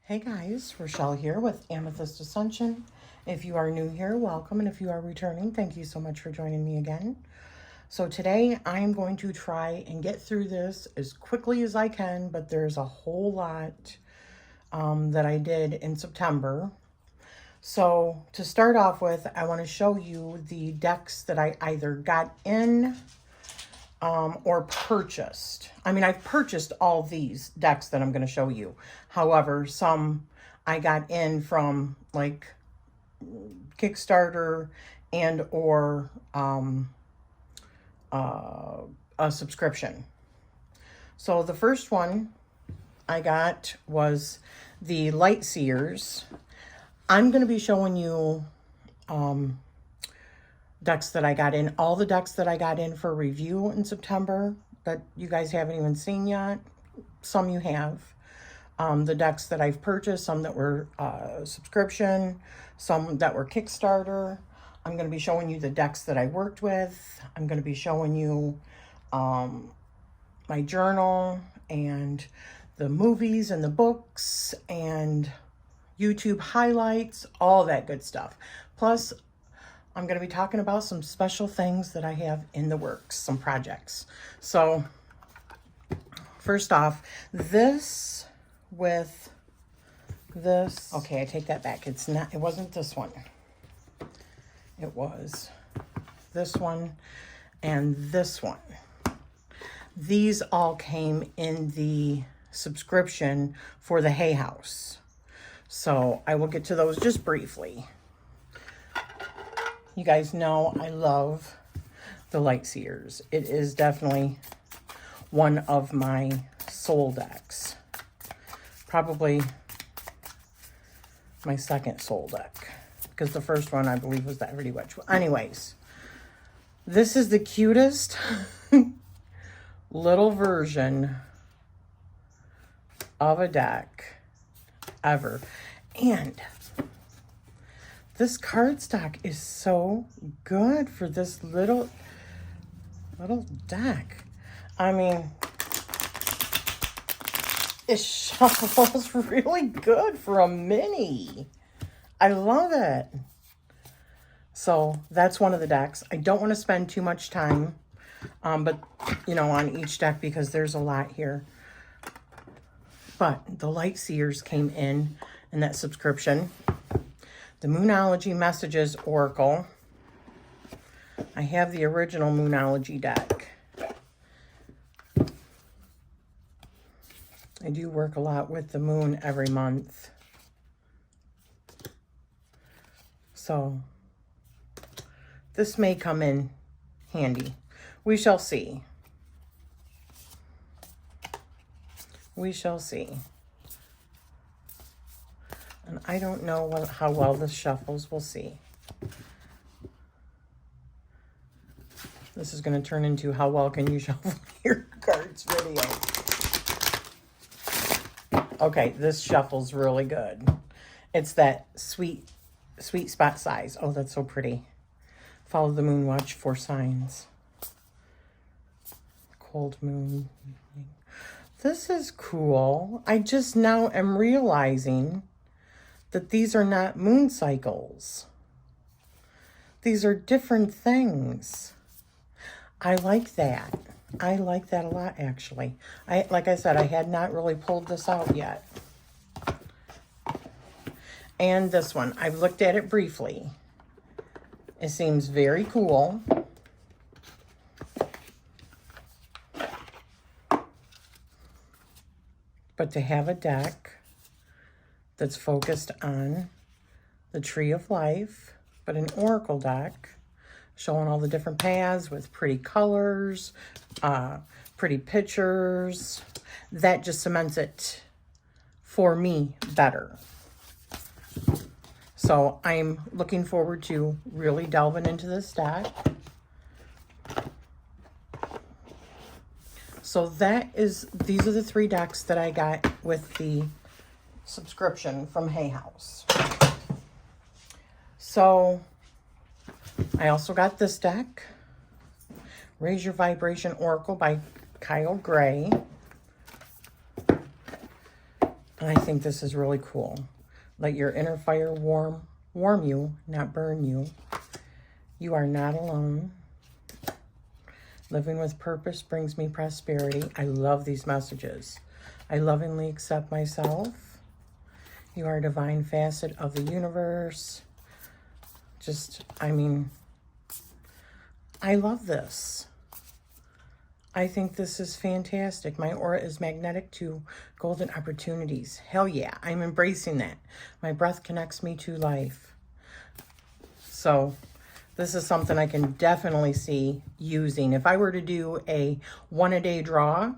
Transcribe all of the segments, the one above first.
Hey guys, Rachele here with Amethyst Ascension. If you are new here, welcome. And if you are returning, thank you so much for joining me again. So today I'm going to try and get through this as quickly as I can, but there's a whole lot that I did in September. So to start off with, I want to show you the decks that I either got in or purchased. I mean, I've purchased all these decks that I'm going to show you. However, some I got in from like Kickstarter and or a subscription. So the first one I got was the Light Seers. I'm going to be showing you decks that I got in, all the decks that I got in for review in September that you guys haven't even seen yet. Some you have. The decks that I've purchased, some that were subscription, some that were Kickstarter. I'm going to be showing you the decks that I worked with. I'm going to be showing you my journal and the movies and the books and YouTube highlights, all that good stuff. Plus, I'm going to be talking about some special things that I have in the works, some projects. So, first off, this with this. Okay, I take that back. It wasn't this one. It was this one and this one. These all came in the subscription for the Hay House. So, I will get to those just briefly. You guys know I love the Light Seers. It is definitely one of my soul decks. Probably my second soul deck. Because the first one, I believe, was the Everyday Witch. Anyways, this is the cutest little version of a deck ever. And this cardstock is so good for this little deck. I mean, it shuffles really good for a mini. I love it. So that's one of the decks. I don't want to spend too much time, but you know, on each deck because there's a lot here. But the Light Seers came in that subscription. The Moonology Messages Oracle. I have the original Moonology deck. I do work a lot with the moon every month. So, this may come in handy. We shall see. We shall see. And I don't know how well this shuffles. We'll see. This is going to turn into how well can you shuffle your cards video. Okay, this shuffles really good. It's that sweet spot size. Oh, that's so pretty. Follow the moon, watch for signs. Cold moon. This is cool. I just now am realizing that these are not moon cycles. These are different things. I like that. I like that a lot, actually. Like I said, I had not really pulled this out yet. And this one, I've looked at it briefly. It seems very cool. But to have a deck that's focused on the Tree of Life, but an oracle deck showing all the different paths with pretty colors, pretty pictures, that just cements it for me better. So I'm looking forward to really delving into this deck. So these are the 3 decks that I got with the subscription from Hay House. So I also got this deck, Raise Your Vibration Oracle by Kyle Gray. And I think this is really cool. Let your inner fire warm you, not burn you. You are not alone. Living with purpose brings me prosperity. I love these messages. I lovingly accept myself. You are a divine facet of the universe. Just, I mean, I love this. I think this is fantastic. My aura is magnetic to golden opportunities. Hell yeah, I'm embracing that. My breath connects me to life. So this is something I can definitely see using. If I were to do a one-a-day draw,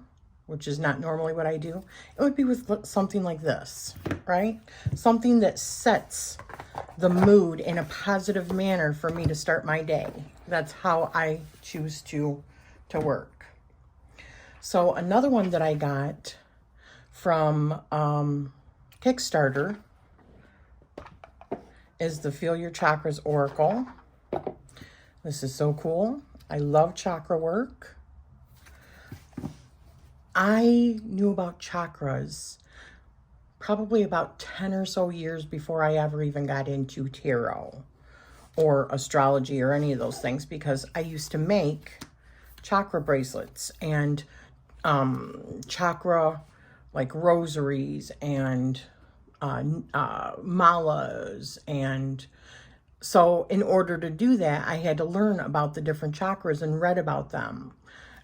which is not normally what I do, it would be with something like this, right? Something that sets the mood in a positive manner for me to start my day. That's how I choose to work. So another one that I got from Kickstarter is the Feel Your Chakras Oracle. This is so cool. I love chakra work. I knew about chakras probably about 10 or so years before I ever even got into tarot or astrology or any of those things, because I used to make chakra bracelets and chakra like rosaries and malas. And so in order to do that, I had to learn about the different chakras and read about them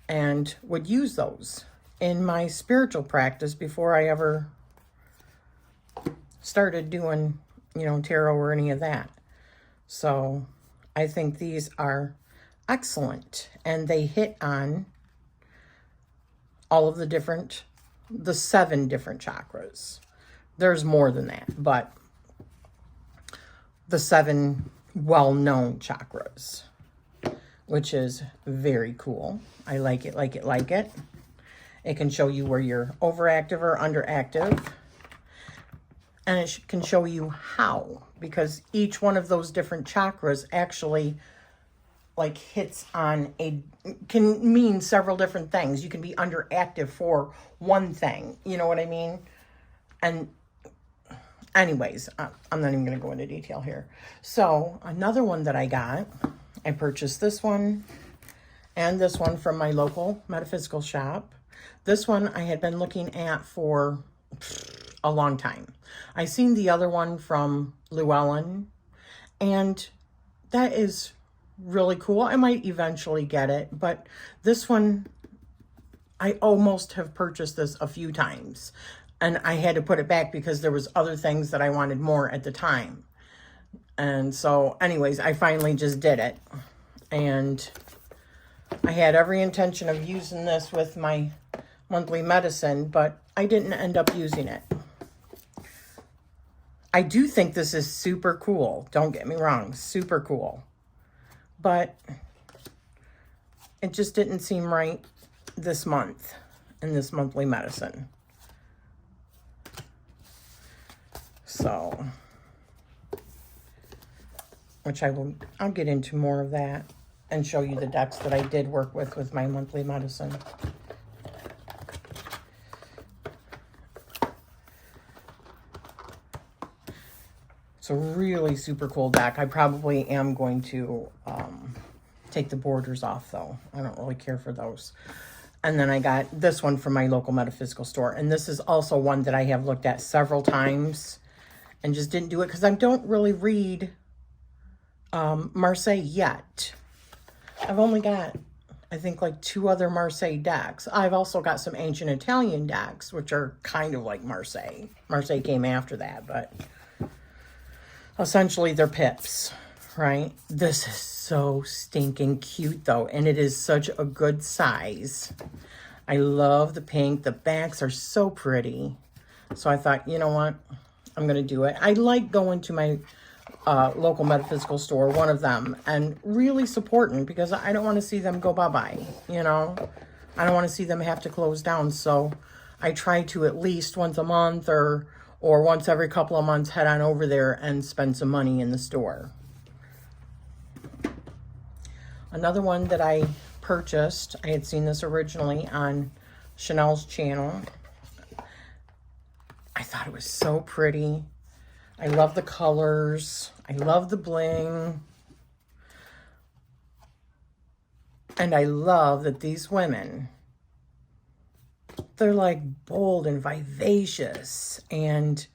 and would use those in my spiritual practice before I ever started doing, you know, tarot or any of that. So I think these are excellent, and they hit on all of the 7 different chakras. There's more than that, but the 7 well-known chakras, which is very cool. I like it, like it, like it. It can show you where you're overactive or underactive. And it can show you how, because each one of those different chakras actually like hits on can mean several different things. You can be underactive for one thing, you know what I mean? And anyways, I'm not even going to go into detail here. So another one that I got, I purchased this one and this one from my local metaphysical shop. This one I had been looking at for a long time. I seen the other one from Llewellyn, and that is really cool. I might eventually get it, but this one, I almost have purchased this a few times, and I had to put it back because there was other things that I wanted more at the time. And so anyways, I finally just did it, and I had every intention of using this with my monthly medicine, but I didn't end up using it. I do think this is super cool. Don't get me wrong, super cool. But it just didn't seem right this month in this monthly medicine. So, I'll get into more of that and show you the decks that I did work with my monthly medicine. It's a really super cool deck. I probably am going to take the borders off, though. I don't really care for those. And then I got this one from my local metaphysical store. And this is also one that I have looked at several times and just didn't do it because I don't really read Marseille yet. I've only got, I think, like 2 other Marseille decks. I've also got some ancient Italian decks, which are kind of like Marseille. Marseille came after that, but essentially they're pips, right? This is so stinking cute, though, and it is such a good size. I love the pink. The backs are so pretty. So I thought, you know what? I'm going to do it. I like going to my local metaphysical store, one of them, and really supporting, because I don't want to see them go bye-bye, you know? I don't want to see them have to close down. So I try to at least once a month or once every couple of months head on over there and spend some money in the store. Another one that I purchased, I had seen this originally on Chanel's channel. I I thought it was so pretty. I love the colors. I love the bling. And I love that these women, they're like bold and vivacious, and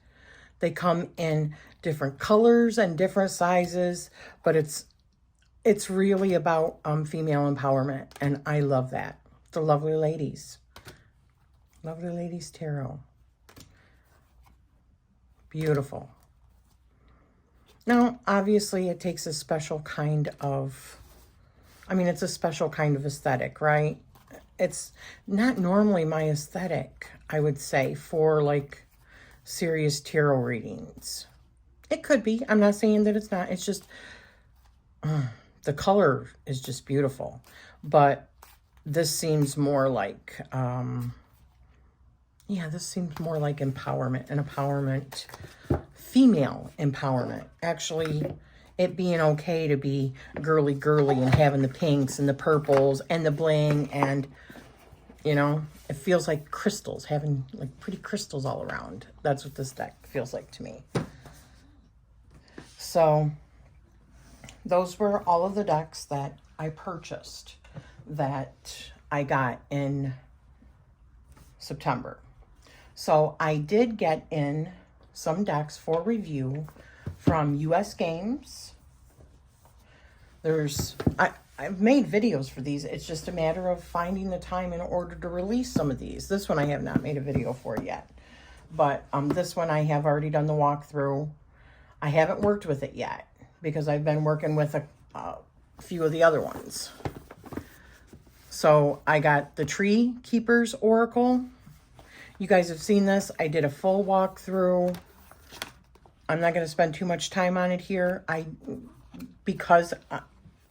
they come in different colors and different sizes, but it's really about female empowerment, and I love that. The Lovely Ladies. Lovely Ladies Tarot. Beautiful. Now, obviously, it takes a special kind of, I mean, it's a special kind of aesthetic, right? It's not normally my aesthetic, I would say, for like serious tarot readings. It could be. I'm not saying that it's not. It's just, the color is just beautiful. But this seems more like, yeah, this seems more like empowerment, an empowerment, female empowerment. Actually, it being okay to be girly and having the pinks and the purples and the bling, and, you know, it feels like crystals, having like pretty crystals all around. That's what this deck feels like to me. So those were all of the decks that I purchased that I got in September. So I did get in some decks for review from US Games. I've made videos for these. It's just a matter of finding the time in order to release some of these. This one I have not made a video for yet. But this one I have already done the walkthrough. I haven't worked with it yet because I've been working with a few of the other ones. So I got the Tree Keepers Oracle. You guys have seen this. I did a full walkthrough. I'm not going to spend too much time on it here. Because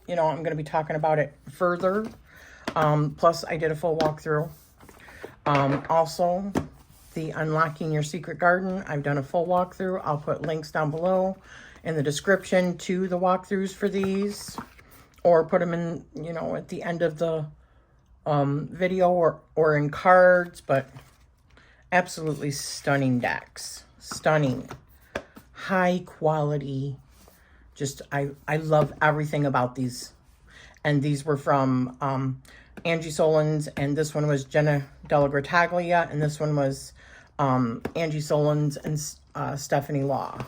you know, I'm going to be talking about it further. Plus, I did a full walkthrough. Also, the Unlocking Your Secret Garden, I've done a full walkthrough. I'll put links down below in the description to the walkthroughs for these, or put them in, you know, at the end of the video, or in cards. But absolutely stunning decks. Stunning. High quality. Just, I love everything about these. And these were from Angie Solon's, and this one was Jenna Della Grataglia, and this one was Angie Solon's and Stephanie Law.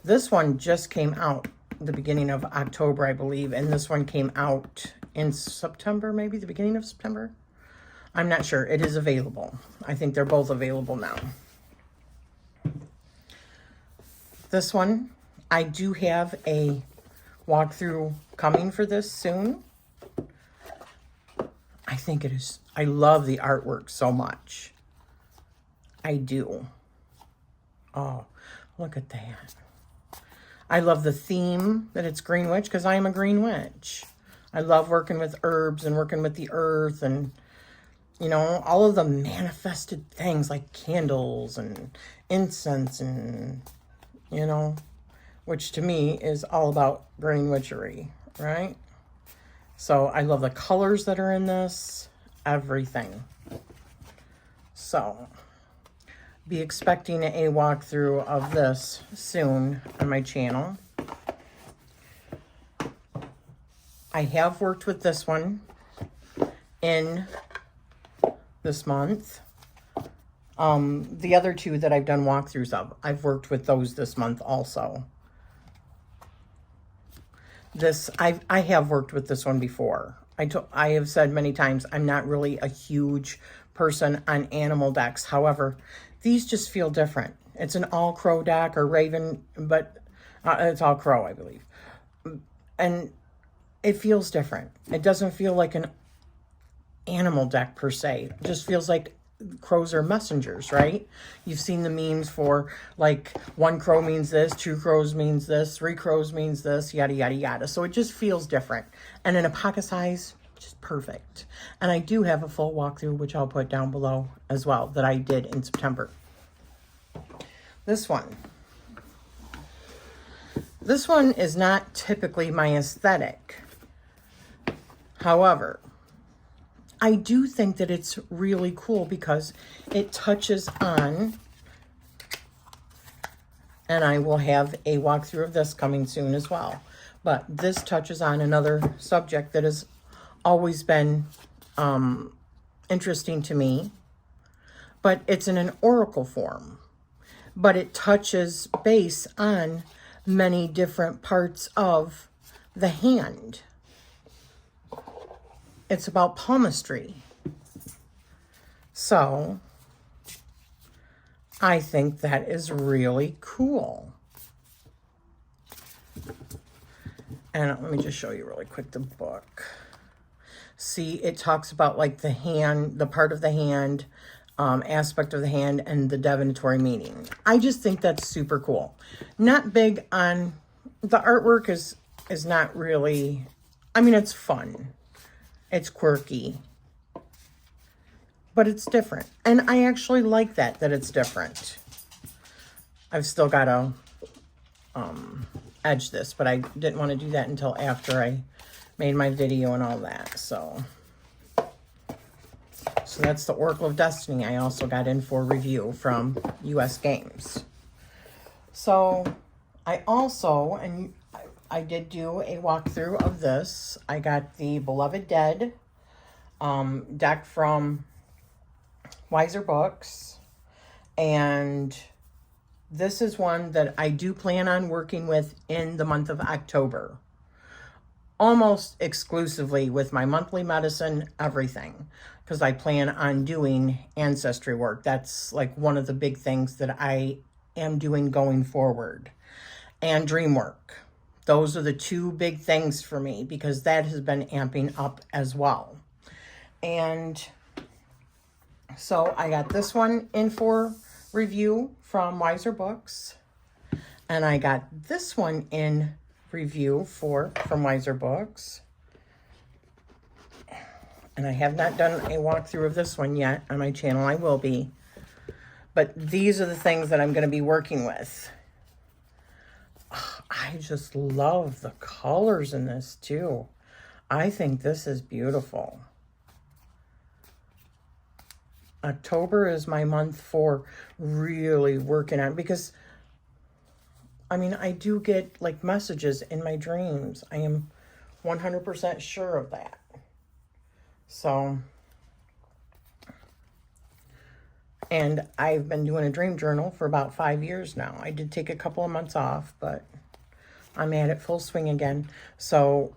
This one just came out the beginning of October, I believe, and this one came out in September, maybe the beginning of September. I'm not sure. It is available. I think they're both available now. This one, I do have a walkthrough coming for this soon. I think it is. I love the artwork so much. I do. Oh, look at that. I love the theme that it's Green Witch, because I am a Green Witch. I love working with herbs and working with the earth, and, you know, all of the manifested things like candles and incense and, you know, which to me is all about green witchery, right? So I love the colors that are in this, everything. So be expecting a walkthrough of this soon on my channel. I have worked with this one in this month. The other two that I've done walkthroughs of, I've worked with those this month also. This, I have worked with this one before. I have said many times, I'm not really a huge person on animal decks. However, these just feel different. It's an all crow deck or raven, but it's all crow, I believe. And it feels different. It doesn't feel like an animal deck per se. It just feels like crows are messengers, right? You've seen the memes for like 1 crow means this, 2 crows means this, 3 crows means this, yada, yada, yada. So it just feels different. And in a pocket size, just perfect. And I do have a full walkthrough, which I'll put down below as well, that I did in September. This one is not typically my aesthetic. However, I do think that it's really cool because it touches on And I will have a walkthrough of this coming soon as well. But this touches on another subject that has always been interesting to me. But it's in an oracle form. But it touches base on many different parts of the hand. It's about palmistry. So I think that is really cool. And let me just show you really quick the book. See, it talks about like the hand, the part of the hand, aspect of the hand, and the divinatory meaning. I just think that's super cool. Not big on, the artwork is not really, I mean, it's fun. It's quirky. But it's different. And I actually like that it's different. I've still got to edge this, but I didn't want to do that until after I made my video and all that. So that's the Oracle of Destiny. I also got in for review from US Games. So I also, and I did do a walkthrough of this. I got the Beloved Dead deck from Wiser Books, and this is one that I do plan on working with in the month of October, almost exclusively with my monthly medicine, everything, because I plan on doing ancestry work. That's like one of the big things that I am doing going forward, and dream work. Those are the two big things for me, because that has been amping up as well. And so I got this one in for review from Wiser Books. And I got this one in review from Wiser Books. And I have not done a walkthrough of this one yet on my channel. I will be. But these are the things that I'm going to be working with. I just love the colors in this too. I think this is beautiful. October is my month for really working on, because I mean, I do get like messages in my dreams. I am 100% sure of that. So, and I've been doing a dream journal for about 5 years now. I did take a couple of months off, but I'm at it full swing again. So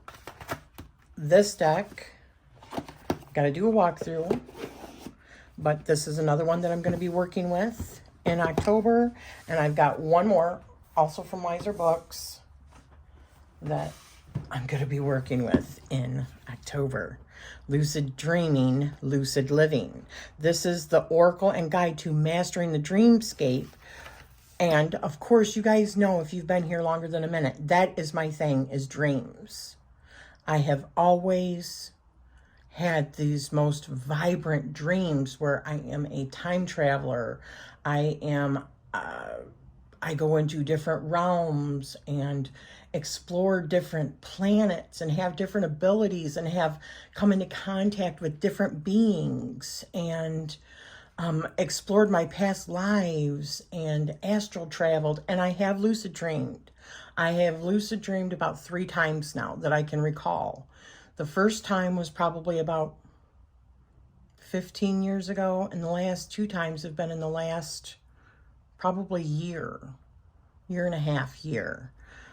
this deck, got to do a walkthrough. But this is another one that I'm going to be working with in October. And I've got one more, also from Wiser Books, that I'm going to be working with in October. Lucid Dreaming, Lucid Living. This is the Oracle and Guide to Mastering the Dreamscape. And, of course, you guys know, if you've been here longer than a minute, that is my thing, is dreams. I have always had these most vibrant dreams where I am a time traveler. I go into different realms and explore different planets and have different abilities and have come into contact with different beings and explored my past lives and astral traveled, and I have lucid dreamed. I have lucid dreamed about 3 times now that I can recall. The first time was probably about 15 years ago, and the last 2 times have been in the last probably year and a half.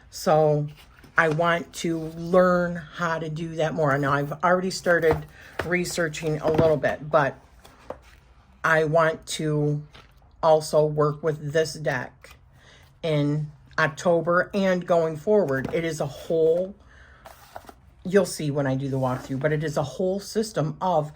So I want to learn how to do that more. Now, I've already started researching a little bit, but I want to also work with this deck in October and going forward. It is a whole, you'll see when I do the walkthrough, but it is a whole system of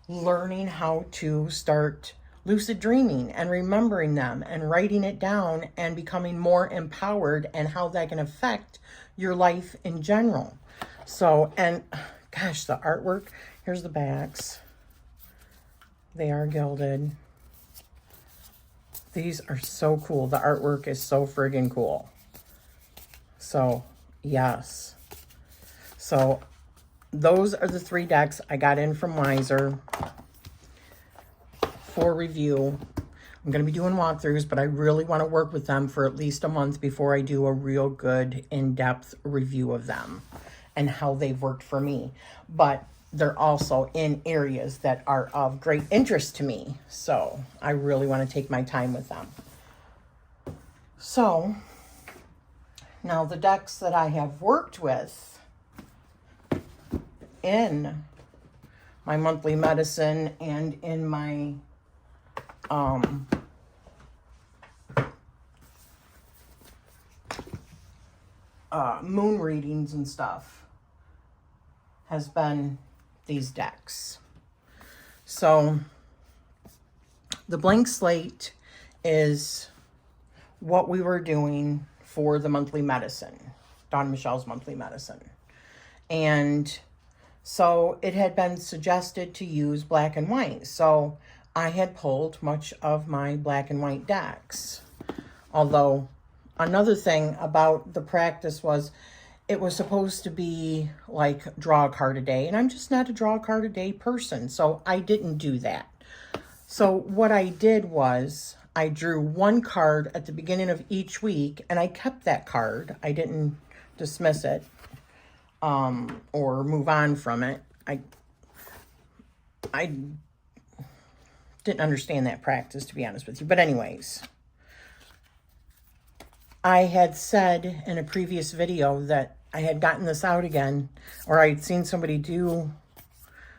learning how to start lucid dreaming and remembering them and writing it down and becoming more empowered, and how that can affect your life in general. So, and gosh, the artwork, here's the backs. They are gilded. These are so cool. The artwork is so friggin' cool. So, yes. So, those are the 3 decks I got in from Wiser for review. I'm going to be doing walkthroughs, but I really want to work with them for at least a month before I do a real good in-depth review of them and how they've worked for me. But they're also in areas that are of great interest to me. So I really want to take my time with them. So now the decks that I have worked with in my monthly medicine and in my moon readings and stuff has been these decks. So the blank slate is what we were doing for the monthly medicine, Dawn Michelle's monthly medicine. And so it had been suggested to use black and white. So I had pulled much of my black and white decks. Although another thing about the practice was it was supposed to be like draw a card a day. And I'm just not a draw a card a day person. So I didn't do that. So what I did was I drew one card at the beginning of each week and I kept that card. I didn't dismiss it or move on from it. I didn't understand that practice, to be honest with you. But anyways, I had said in a previous video that I had gotten this out again, or I'd seen somebody do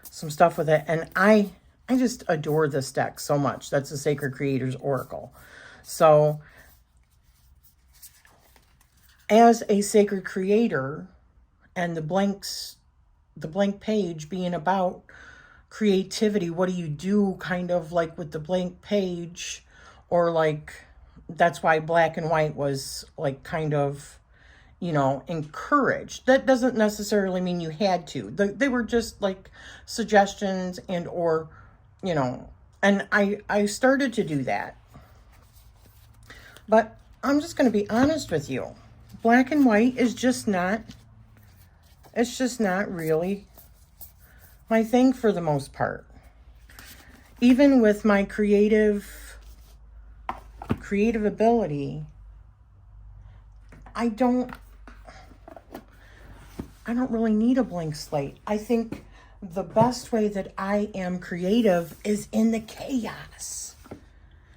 some stuff with it, and I just adore this deck so much. That's the Sacred Creators Oracle. So as a sacred creator, and the blank page being about creativity, what do you do kind of like with the blank page, or like, that's why black and white was like kind of, you know, encouraged. That doesn't necessarily mean you had to. They were just like suggestions and or, you know, and I started to do that. But I'm just going to be honest with you. Black and white is just not, it's just not really my thing for the most part. Even with my creative ability, I don't really need a blank slate. I think the best way that I am creative is in the chaos.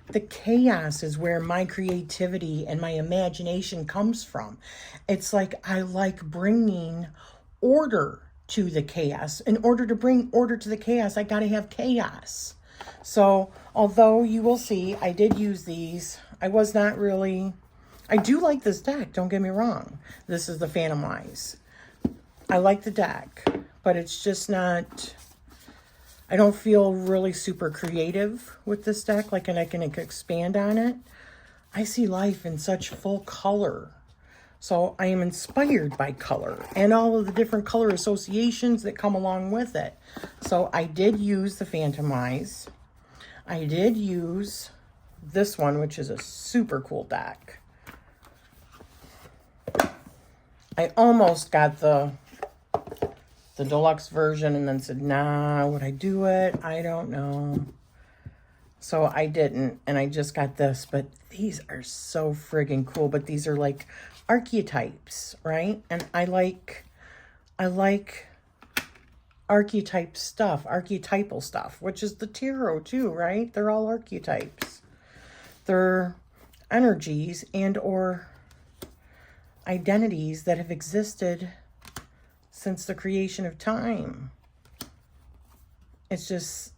The chaos is where my creativity and my imagination comes from. It's like I like bringing order to the chaos. In order to bring order to the chaos, I got to have chaos. So, although you will see, I did use these. I was not really... I do like this deck, don't get me wrong. This is the Phantom Eyes. I like the deck, but it's just not... I don't feel really super creative with this deck, like, and I can expand on it. I see life in such full color. So I am inspired by color and all of the different color associations that come along with it. So I did use the Phantom Eyes. I did use this one, which is a super cool deck. I almost got the deluxe version and then said, nah, would I do it? I don't know. So I didn't, and I just got this, but these are so friggin' cool. But these are like archetypes, right? And I like archetype stuff, archetypal stuff, which is the tarot too, right? They're all archetypes. They're energies and or identities that have existed since the creation of time. It's just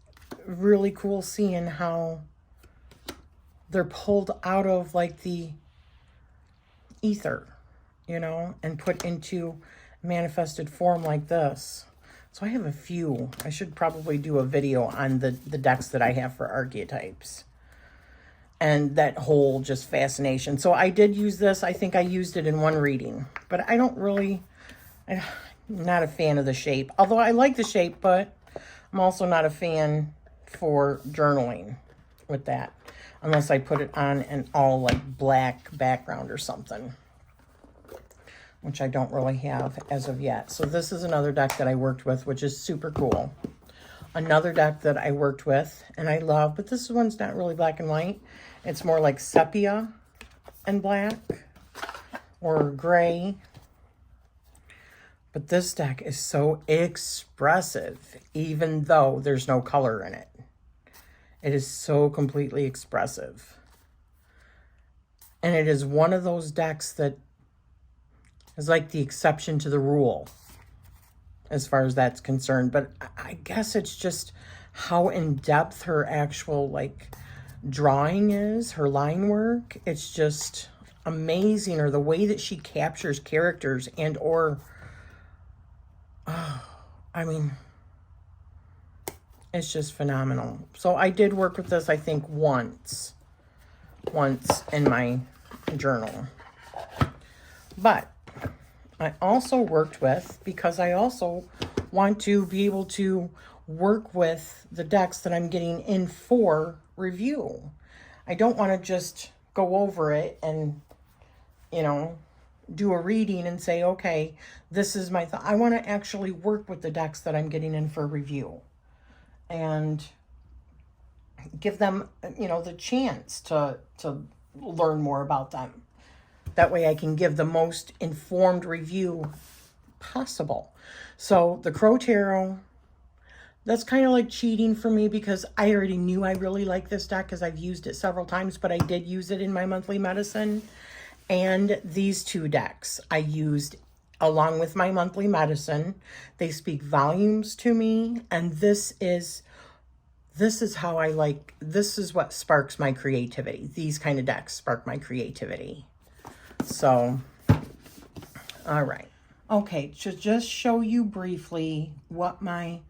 really cool seeing how they're pulled out of like the ether, you know, and put into manifested form like this. So I have a few. I should probably do a video on the decks that I have for archetypes and that whole just fascination. So I did use this. I think I used it in one reading, but I don't really, I'm not a fan of the shape. Although I like the shape, but I'm also not a fan for journaling with that, unless I put it on an all like black background or something, which I don't really have as of yet. So this is another deck that I worked with, which is super cool. another deck that I worked with and I love, but this one's not really black and white. It's more like sepia and black or gray. But this deck is so expressive, even though there's no color in it. It is so completely expressive. And it is one of those decks that is like the exception to the rule as far as that's concerned. But I guess it's just how in-depth her actual like drawing is, her line work. It's just amazing, or the way that she captures characters and or I mean, it's just phenomenal. So I did work with this, I think, once in my journal. But I also worked with, because I also want to be able to work with the decks that I'm getting in for review. I don't want to just go over it and, you know, do a reading and say, okay, this is my thought. I want to actually work with the decks that I'm getting in for review and give them, you know, the chance to learn more about them. That way I can give the most informed review possible. So the Crow Tarot, that's kind of like cheating for me because I already knew I really like this deck because I've used it several times, but I did use it in my monthly medicine. And these two decks I used along with my monthly medicine. They speak volumes to me. And this is how I like, this is what sparks my creativity. These kind of decks spark my creativity. So, all right. Okay, to just show you briefly what my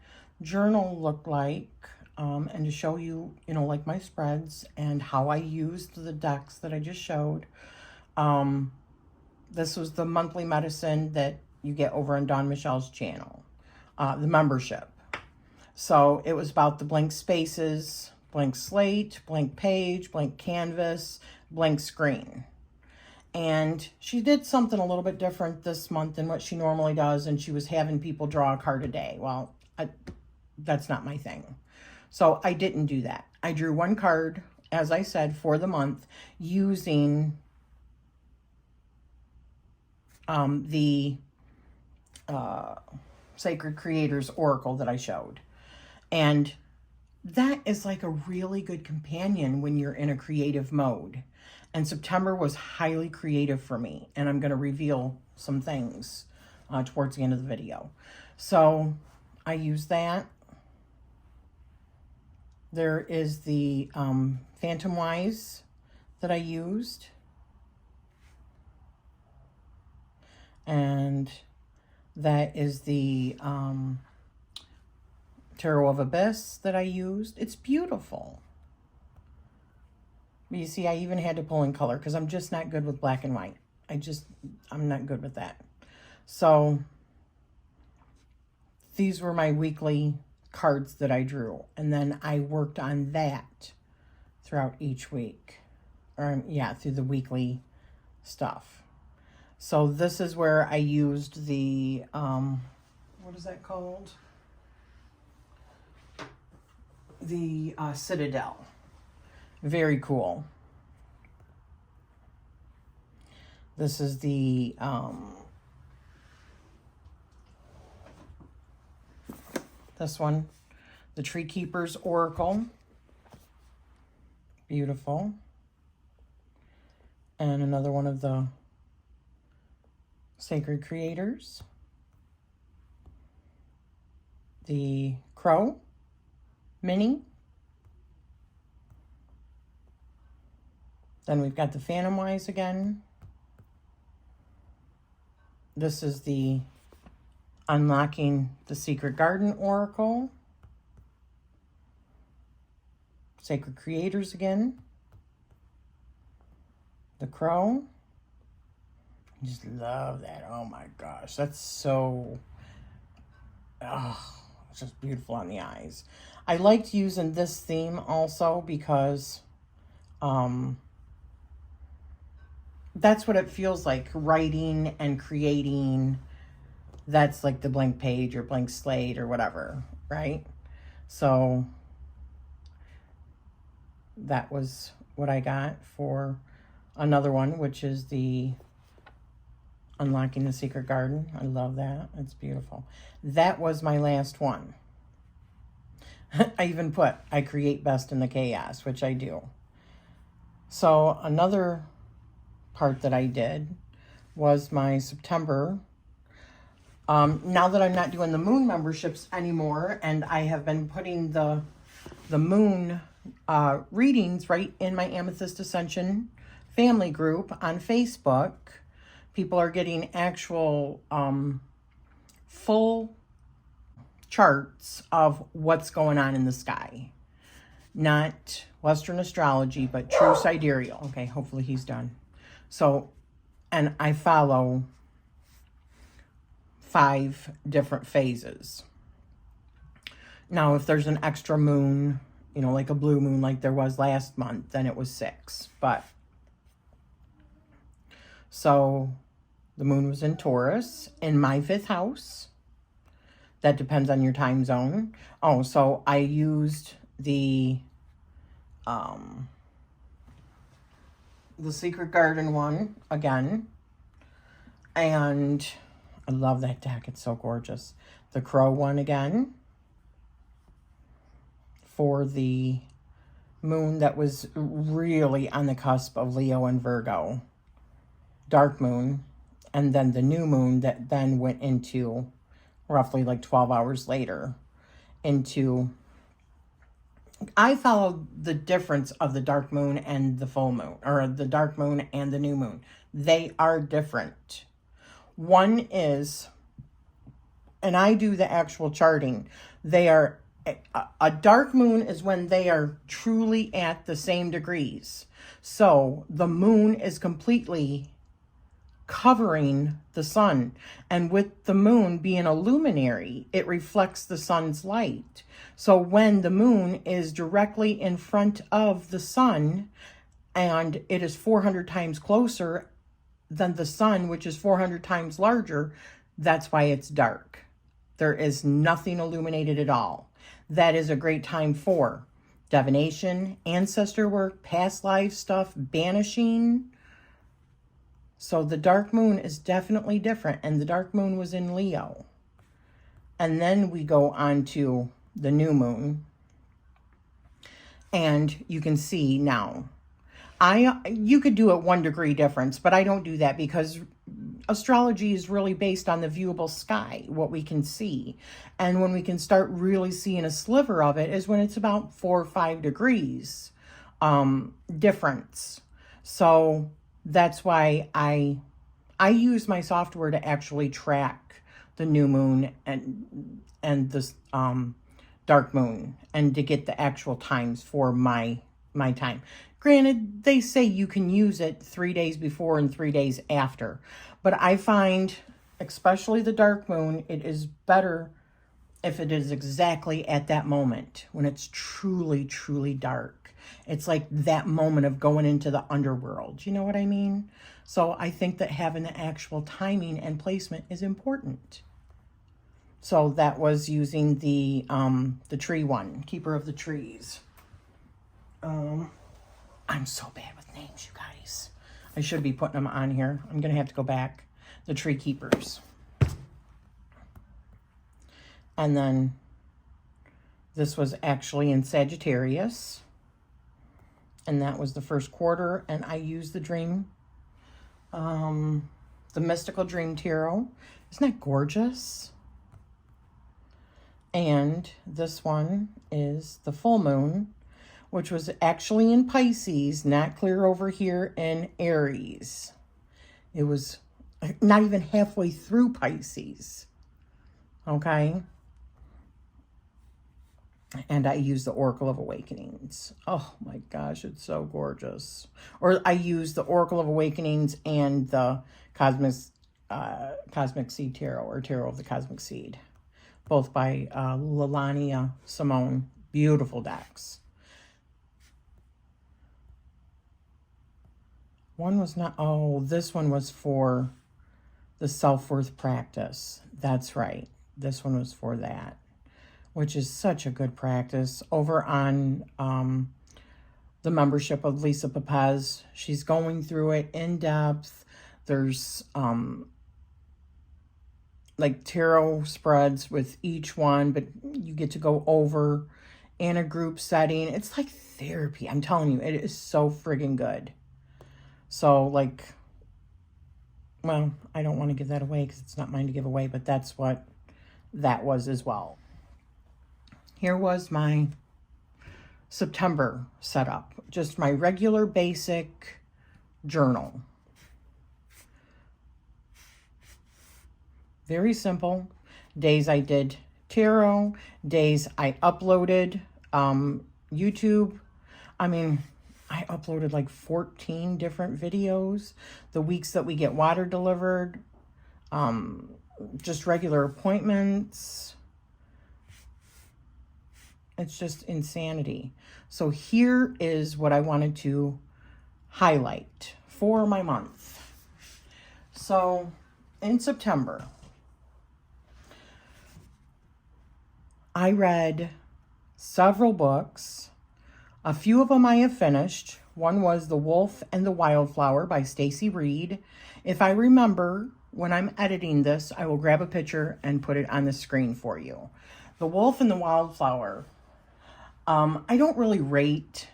journal looked like, and to show you, you know, like my spreads and how I used the decks that I just showed. This was the monthly medicine that you get over on Dawn Michelle's channel, the membership. So it was about the blank spaces, blank slate, blank page, blank canvas, blank screen. And she did something a little bit different this month than what she normally does. And she was having people draw a card a day. Well, that's not my thing. So I didn't do that. I drew one card, as I said, for the month using the Sacred Creators Oracle that I showed. And that is like a really good companion when you're in a creative mode. And September was highly creative for me. And I'm going to reveal some things towards the end of the video. So I use that. There is the Phantom Wise that I used. And that is the Tarot of Abyss that I used. It's beautiful. You see, I even had to pull in color because I'm just not good with black and white. I'm not good with that. So these were my weekly cards that I drew. And then I worked on that throughout each week. Or, yeah, through the weekly stuff. So this is where I used the, what is that called? The Citadel. Very cool. This is the this one, the Tree Keeper's Oracle. Beautiful. And another one of the Sacred Creators. The Crow Mini. Then we've got the Phantom Wise again. This is the Unlocking the Secret Garden Oracle. Sacred Creators again. The Crow. I just love that. Oh my gosh. That's so... Oh, it's just beautiful on the eyes. I liked using this theme also because... that's what it feels like, writing and creating. That's like the blank page or blank slate or whatever, right? So that was what I got for another one, which is the Unlocking the Secret Garden. I love that. It's beautiful. That was my last one. I even put, I create best in the chaos, which I do. So another part that I did was my September. Now that I'm not doing the moon memberships anymore, and I have been putting the moon readings right in my Amethyst Ascension family group on Facebook, people are getting actual full charts of what's going on in the sky. Not Western astrology, but true sidereal. Okay, hopefully he's done. So, and I follow 5 different phases. Now, if there's an extra moon, you know, like a blue moon like there was last month, then it was 6. But, so the moon was in Taurus in my 5th house. That depends on your time zone. Oh, so I used the Secret Garden one again. And I love that deck. It's so gorgeous. The Crow one again. For the moon that was really on the cusp of Leo and Virgo. Dark moon. And then the new moon that then went into roughly like 12 hours later into, I follow the difference of the dark moon and the full moon, or the dark moon and the new moon. They are different. One is, and I do the actual charting, they are, a dark moon is when they are truly at the same degrees. So the moon is completely covering the sun, and with the moon being a luminary, it reflects the sun's light. So when the moon is directly in front of the sun and it is 400 times closer than the sun, which is 400 times larger, that's why it's dark. There is nothing illuminated at all. That is a great time for divination, ancestor work, past life stuff, banishing. So the dark moon is definitely different, and the dark moon was in Leo. And then we go on to the new moon. And you can see now, you could do it 1 degree difference, but I don't do that because astrology is really based on the viewable sky, what we can see. And when we can start really seeing a sliver of it is when it's about 4 or 5 degrees difference. So that's why I use my software to actually track the new moon and this dark moon, and to get the actual times for my time. Granted, they say you can use it 3 days before and 3 days after, but I find, especially the dark moon, it is better if it is exactly at that moment when it's truly, truly dark. It's like that moment of going into the underworld. You know what I mean? So I think that having the actual timing and placement is important. So that was using the tree one, Keeper of the Trees. I'm so bad with names, you guys. I should be putting them on here. I'm going to have to go back. The Tree Keepers. And then this was actually in Sagittarius. And that was the first quarter. And I used the Dream, the Mystical Dream Tarot. Isn't that gorgeous? And this one is the full moon, which was actually in Pisces, not clear over here in Aries. It was not even halfway through Pisces. Okay? And I use the Oracle of Awakenings. Oh my gosh, it's so gorgeous. Or I use the Oracle of Awakenings and the Cosmic Seed Tarot, or Tarot of the Cosmic Seed. Both by Lelania Simone. Beautiful decks. One was not, oh, this one was for the self-worth practice. That's right. This one was for that. which is such a good practice, over on the membership of Lisa Papez. She's going through it in depth. There's like tarot spreads with each one, but you get to go over in a group setting. It's like therapy. I'm telling you, it is so friggin' good. So, like, well, I don't want to give that away because it's not mine to give away, but that's what that was as well. Here was my September setup. Just my regular basic journal. Very simple. Days I did tarot. Days I uploaded YouTube. I mean, I uploaded like 14 different videos. The weeks that we get water delivered. Just regular appointments. It's just insanity. So here is what I wanted to highlight for my month. So in September, I read several books. A few of them I have finished. One was The Wolf and the Wildflower by Stacy Reed. If I remember, when I'm editing this, I will grab a picture and put it on the screen for you. The Wolf and the Wildflower. I don't really rate.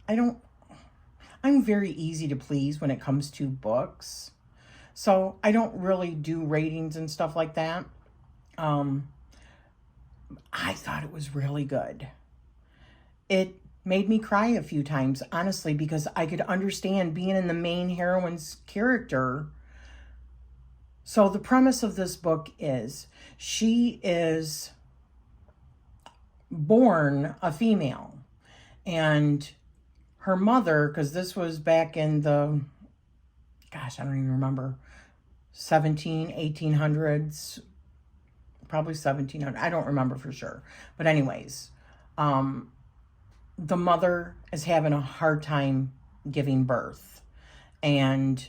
I'm very easy to please when it comes to books. So I don't really do ratings and stuff like that. I thought it was really good. It made me cry a few times, honestly, because I could understand being in the main heroine's character. So the premise of this book is she is born a female, and her mother, because this was back in the, gosh, I don't even remember, 1800s, probably 1700. I don't remember for sure. But anyways, the mother is having a hard time giving birth, and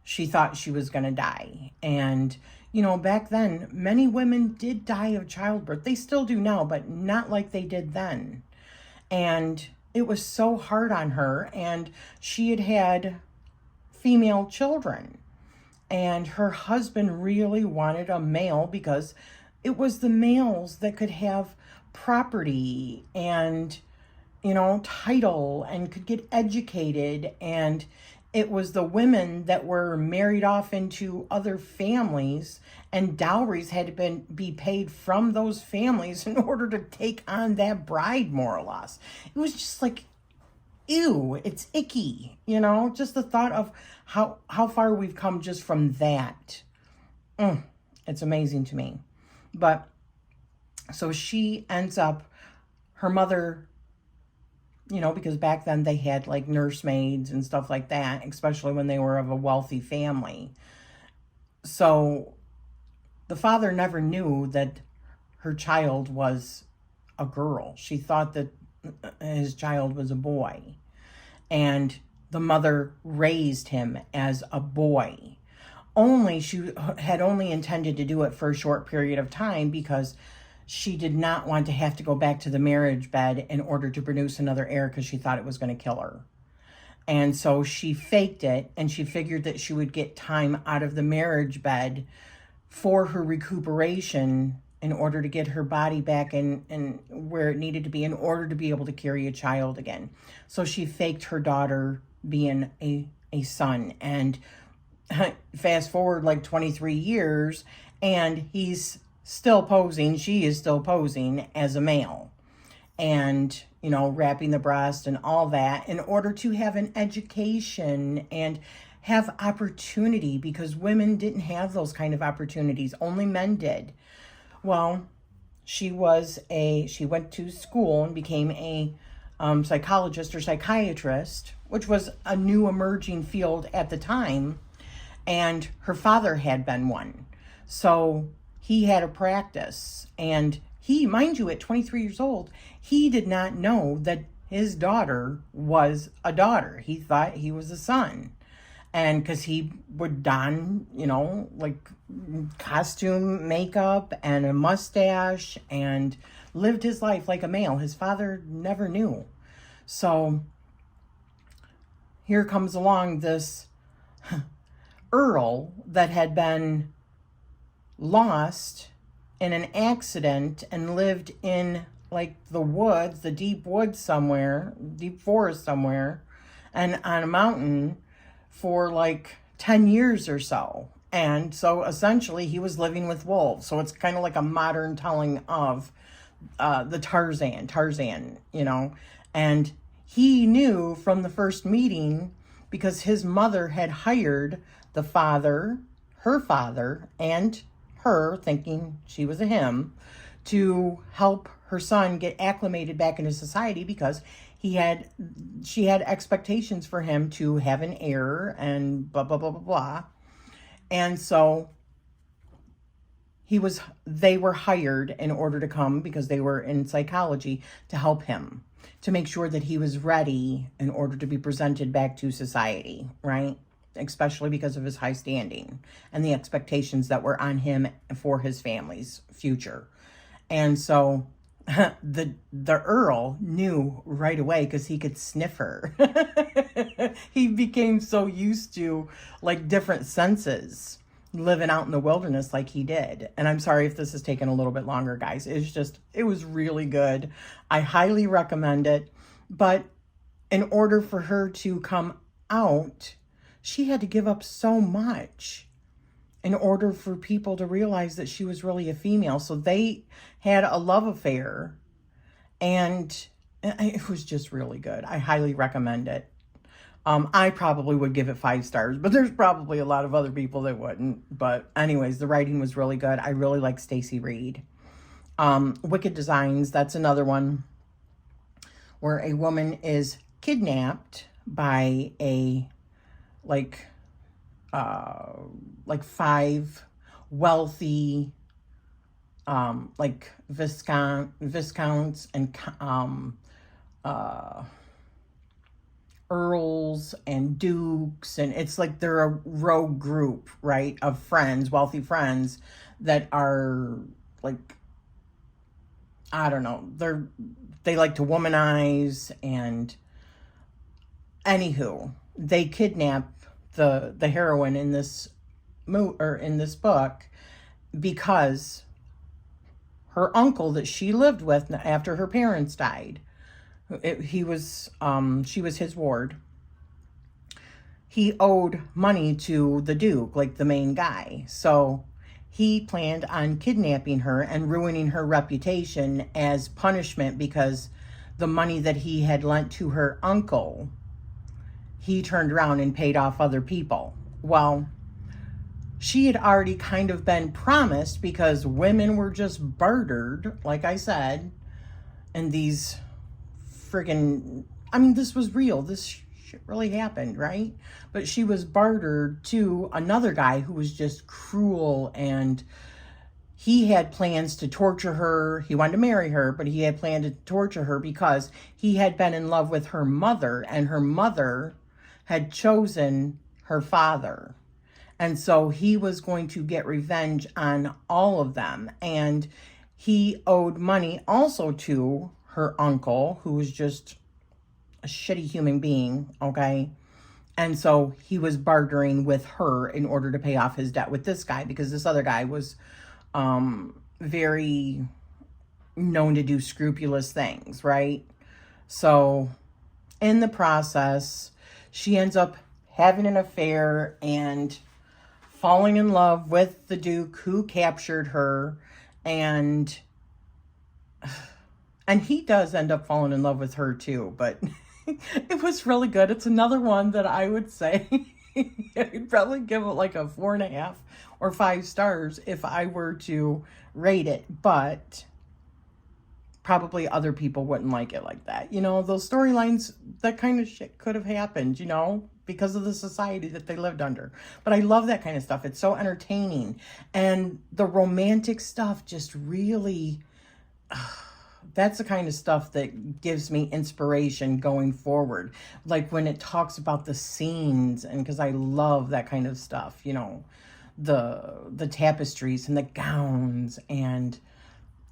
she thought she was going to die. And, you know, back then, many women did die of childbirth. They still do now, but not like they did then. And it was so hard on her, and she had had female children. And her husband really wanted a male because it was the males that could have property and, you know, title and could get educated. And it was the women that were married off into other families, and dowries had to be paid from those families in order to take on that bride, more or less. It was just like, ew, it's icky, you know, just the thought of how far we've come just from that. It's amazing to me. But so she ends up, her mother, you know, because back then they had like nursemaids and stuff like that, especially when they were of a wealthy family. So the father never knew that her child was a girl. She thought that his child was a boy. And the mother raised him as a boy. Only she had only intended to do it for a short period of time because she did not want to have to go back to the marriage bed in order to produce another heir, because she thought it was going to kill her. And so she faked it, and she figured that she would get time out of the marriage bed for her recuperation in order to get her body back in where it needed to be in order to be able to carry a child again. So she faked her daughter being a son. And fast forward like 23 years, and he's still posing, she is still posing as a male. And, you know, wrapping the breast and all that in order to have an education and have opportunity, because women didn't have those kind of opportunities. Only men did. Well, she went to school and became a psychologist or psychiatrist, which was a new emerging field at the time. And her father had been one. So he had a practice, and he, mind you, at 23 years old, he did not know that his daughter was a daughter. He thought he was a son. And because he would don, you know, like costume makeup and a mustache and lived his life like a male. His father never knew. So here comes along this Earl that had been lost in an accident and lived in like the woods, the deep woods somewhere, deep forest somewhere, and on a mountain for like 10 years or so. And so essentially he was living with wolves. So it's kind of like a modern telling of the Tarzan, you know. And he knew from the first meeting because his mother had hired the father, her father, and her, thinking she was a him, to help her son get acclimated back into society because she had expectations for him to have an heir and blah, blah, blah, blah, blah. And so they were hired in order to come because they were in psychology to help him, to make sure that he was ready in order to be presented back to society, right? Especially because of his high standing and the expectations that were on him for his family's future. And so the Earl knew right away because he could sniff her. He became so used to like different senses living out in the wilderness like he did. And I'm sorry if this has taken a little bit longer, guys. It was really good. I highly recommend it. But in order for her to come out, she had to give up so much in order for people to realize that she was really a female. So they had a love affair, and it was just really good. I highly recommend it. I probably would give it 5 stars, but there's probably a lot of other people that wouldn't. But anyways, the writing was really good. I really like Stacy Reed. Wicked Designs, that's another one where a woman is kidnapped by a like 5 wealthy like viscounts and earls and dukes, and it's like they're a rogue group, right, of friends, wealthy friends that are like, I don't know, they like to womanize. And anywho, they kidnap the heroine in this book because her uncle that she lived with after her parents died, she was his ward. He owed money to the Duke, like the main guy. So he planned on kidnapping her and ruining her reputation as punishment because the money that he had lent to her uncle, he turned around and paid off other people. Well, she had already kind of been promised because women were just bartered, like I said, and these friggin', I mean, this was real. This shit really happened, right? But she was bartered to another guy who was just cruel, and he had plans to torture her. He wanted to marry her, but he had planned to torture her because he had been in love with her mother, and her mother had chosen her father. And so he was going to get revenge on all of them. And he owed money also to her uncle, who was just a shitty human being, okay? And so he was bartering with her in order to pay off his debt with this guy, because this other guy was very known to do scrupulous things, right? So in the process, she ends up having an affair and falling in love with the Duke who captured her, and he does end up falling in love with her too, but it was really good. It's another one that I would say I'd probably give it like a 4.5 or 5 stars if I were to rate it, but probably other people wouldn't like it like that. You know, those storylines, that kind of shit could have happened, you know, because of the society that they lived under. But I love that kind of stuff. It's so entertaining. And the romantic stuff just really, that's the kind of stuff that gives me inspiration going forward. Like when it talks about the scenes, and because I love that kind of stuff, you know, the tapestries and the gowns and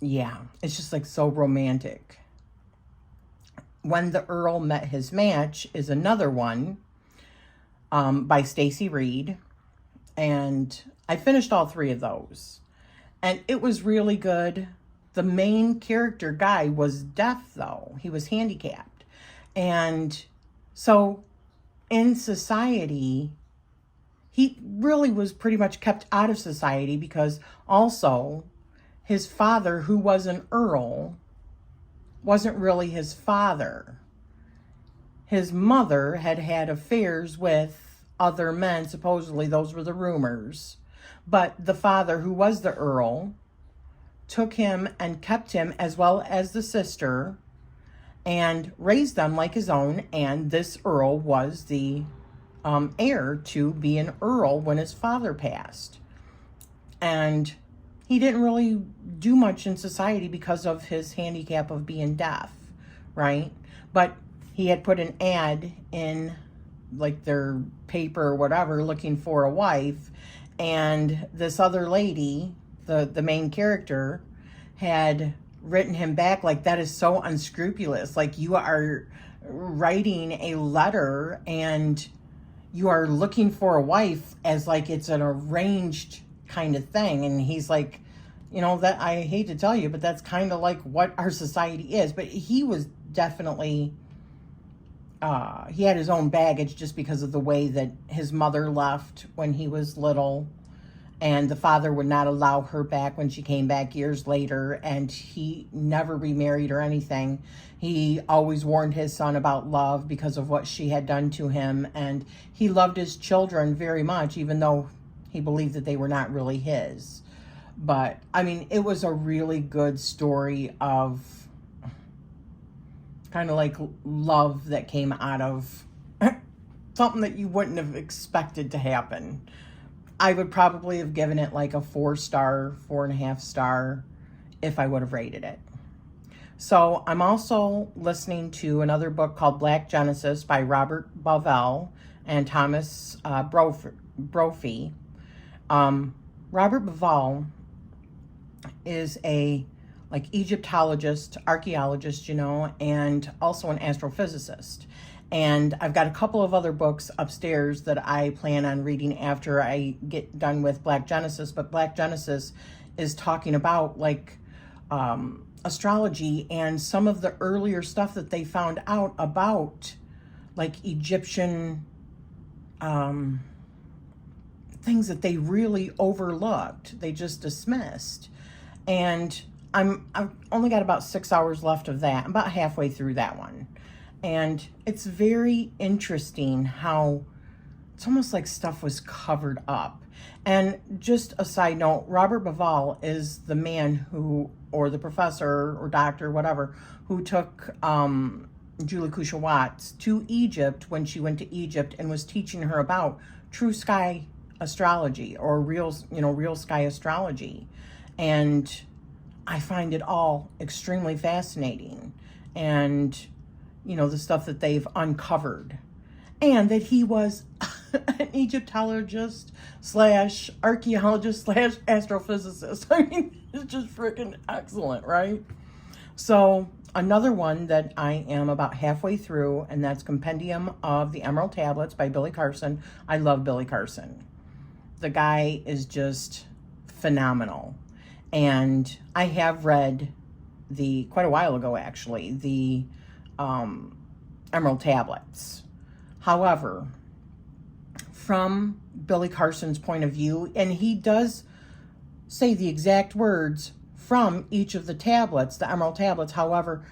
yeah, it's just like so romantic. When the Earl Met His Match is another one by Stacy Reed. And I finished all 3 of those. And it was really good. The main character guy was deaf, though. He was handicapped. And so in society, he really was pretty much kept out of society because also his father, who was an earl, wasn't really his father. His mother had had affairs with other men, supposedly. Those were the rumors. But the father, who was the earl, took him and kept him, as well as the sister, and raised them like his own. And this earl was the heir to be an earl when his father passed. And he didn't really do much in society because of his handicap of being deaf, right? But he had put an ad in like their paper or whatever looking for a wife, and this other lady, the main character, had written him back like, that is so unscrupulous. Like, you are writing a letter and you are looking for a wife as like it's an arranged kind of thing. And he's like, you know, that I hate to tell you, but that's kind of like what our society is. But he was definitely he had his own baggage just because of the way that his mother left when he was little, and the father would not allow her back when she came back years later, and he never remarried or anything. He always warned his son about love because of what she had done to him, and he loved his children very much, even though he believed that they were not really his. But, I mean, it was a really good story of kind of like love that came out of something that you wouldn't have expected to happen. I would probably have given it like a 4-star, 4.5 star if I would have rated it. So I'm also listening to another book called Black Genesis by Robert Bovell and Thomas Brophy. Robert Bovell is a like Egyptologist, archaeologist, you know, and also an astrophysicist. And I've got a couple of other books upstairs that I plan on reading after I get done with Black Genesis. But Black Genesis is talking about like astrology and some of the earlier stuff that they found out about like Egyptian things that they really overlooked. They just dismissed. And I've only got about 6 hours left of that. I'm about halfway through that one. And it's very interesting how it's almost like stuff was covered up. And just a side note, Robert Bovell is the man who, or the professor or doctor, whatever, who took Julie Watts to Egypt when she went to Egypt and was teaching her about true sky astrology, or real sky astrology. And I find it all extremely fascinating. And, you know, the stuff that they've uncovered. And that he was an Egyptologist / archaeologist / astrophysicist. I mean, it's just freaking excellent, right? So another one that I am about halfway through, and that's Compendium of the Emerald Tablets by Billy Carson. I love Billy Carson. The guy is just phenomenal. And I have read quite a while ago actually, the Emerald Tablets. However, from Billy Carson's point of view, and he does say the exact words from each of the tablets, the Emerald Tablets, however,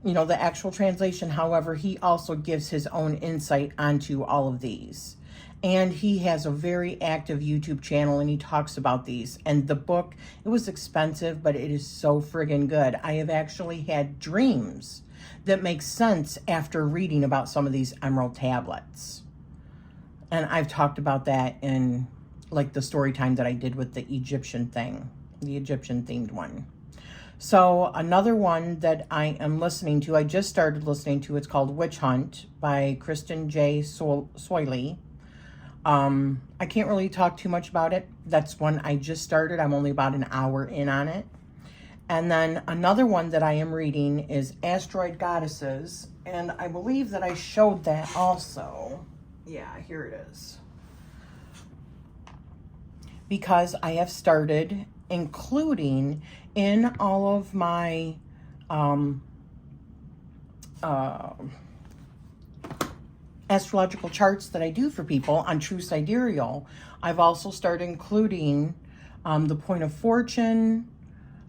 you know, the actual translation, however, he also gives his own insight onto all of these. And he has a very active YouTube channel, and he talks about these. And the book, it was expensive, but it is so friggin' good. I have actually had dreams that make sense after reading about some of these Emerald Tablets. And I've talked about that in like the story time that I did with the Egyptian thing, the Egyptian themed one. So another one that I am listening to, I just started listening to, it's called Witch Hunt by Kristen J. Soiley. I can't really talk too much about it. That's one I just started. I'm only about an hour in on it. And then another one that I am reading is Asteroid Goddesses. And I believe that I showed that also. Yeah, here it is. Because I have started including in all of my astrological charts that I do for people on True Sidereal, I've also started including the Point of Fortune,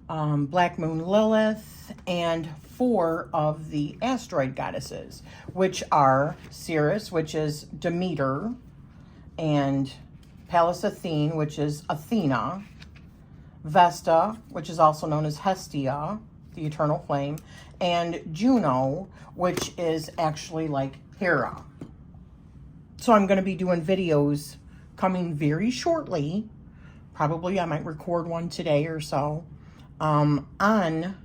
Black Moon Lilith, and 4 of the asteroid goddesses, which are Ceres, which is Demeter, and Pallas Athene, which is Athena, Vesta, which is also known as Hestia, the eternal flame, and Juno, which is actually like Hera. So I'm going to be doing videos coming very shortly. Probably I might record one today or so on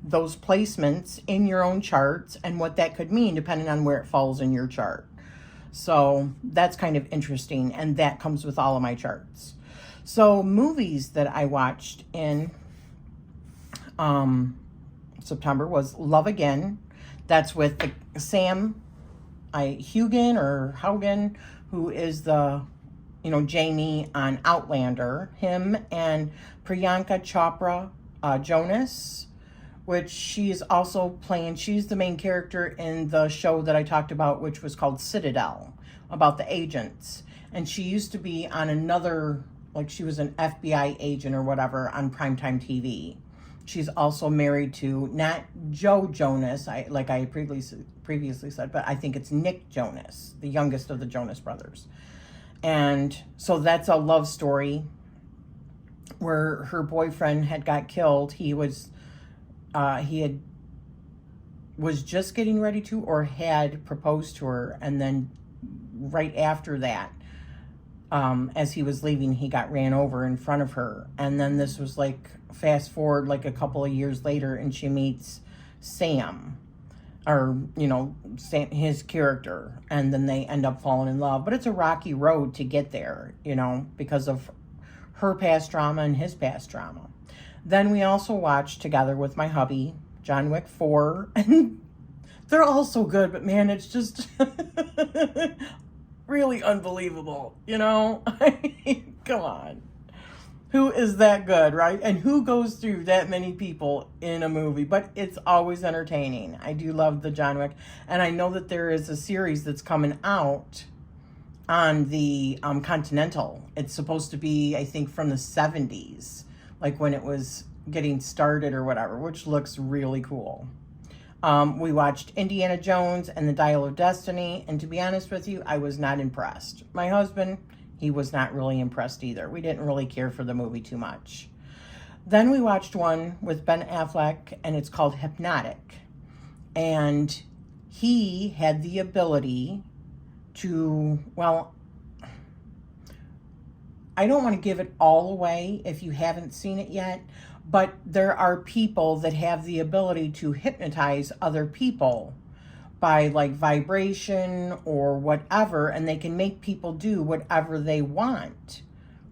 those placements in your own charts and what that could mean depending on where it falls in your chart. So that's kind of interesting, and that comes with all of my charts. So movies that I watched in September was Love Again. That's with Sam Haugen, who is the, Jamie on Outlander. Him and Priyanka Chopra Jonas, which she's also playing. She's the main character in the show that I talked about, which was called Citadel, about the agents. And she used to be on another, like she was an FBI agent or whatever on primetime TV. She's also married to, not Joe Jonas, like I previously said, but I think it's Nick Jonas, the youngest of the Jonas brothers. And so that's a love story where her boyfriend had got killed. He was just getting ready to, or had proposed to her, and then right after that, as he was leaving, he got ran over in front of her. And then this was like, fast forward like a couple of years later, and she meets Sam, or Sam, his character, and then they end up falling in love. But it's a rocky road to get there, because of her past trauma and his past trauma. Then we also watched together with my hubby John Wick 4, and they're all so good, but man, it's just really unbelievable, I mean, come on. Who is that good, right? And who goes through that many people in a movie? But it's always entertaining. I do love the John Wick. And I know that there is a series that's coming out on the Continental. It's supposed to be, I think, from the 70s, like when it was getting started or whatever, which looks really cool. We watched Indiana Jones and the Dial of Destiny, and to be honest with you, I was not impressed. My husband, he was not really impressed either. We didn't really care for the movie too much. Then we watched one with Ben Affleck, and it's called Hypnotic. And he had the ability to, well, I don't want to give it all away if you haven't seen it yet, but there are people that have the ability to hypnotize other people by like vibration or whatever, and they can make people do whatever they want,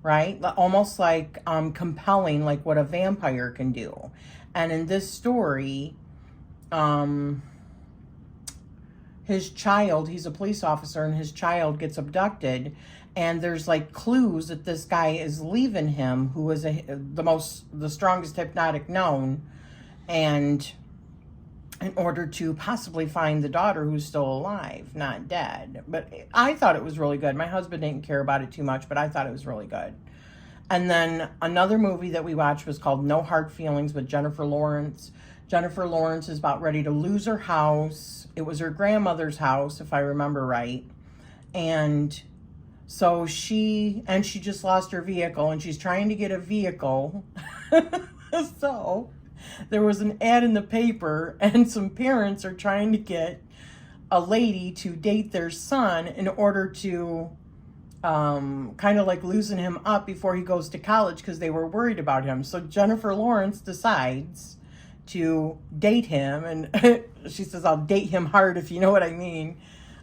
right? Almost like compelling, like what a vampire can do. And in this story, his child, he's a police officer, and his child gets abducted, and there's like clues that this guy is leaving him, who is the strongest hypnotic known, and in order to possibly find the daughter who's still alive, not dead. But I thought it was really good. My husband didn't care about it too much, but I thought it was really good. And then another movie that we watched was called No Hard Feelings with Jennifer Lawrence. Jennifer Lawrence is about ready to lose her house. It was her grandmother's house, if I remember right. And so she just lost her vehicle, and she's trying to get a vehicle. So there was an ad in the paper, and some parents are trying to get a lady to date their son in order to kind of like loosen him up before he goes to college, because they were worried about him. So Jennifer Lawrence decides to date him, and she says, I'll date him hard, if you know what I mean,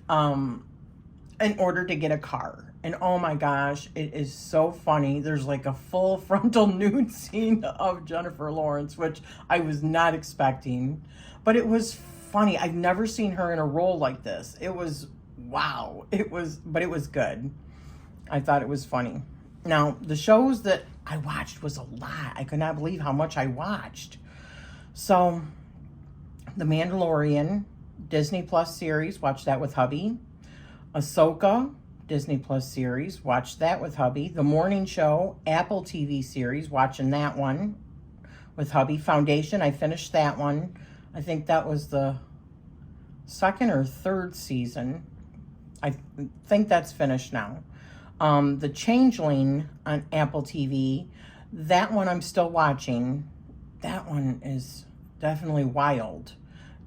in order to get a car. And oh my gosh, it is so funny. There's like a full frontal nude scene of Jennifer Lawrence, which I was not expecting. But it was funny. I've never seen her in a role like this. It was, wow. But it was good. I thought it was funny. Now, the shows that I watched was a lot. I could not believe how much I watched. So, The Mandalorian, Disney Plus series, watched that with hubby. Ahsoka, Disney Plus series, watched that with hubby. The Morning Show, Apple TV series, watching that one with hubby. Foundation, I finished that one. I think that was the second or third season. I think that's finished now. The Changeling on Apple TV, that one I'm still watching. That one is definitely wild.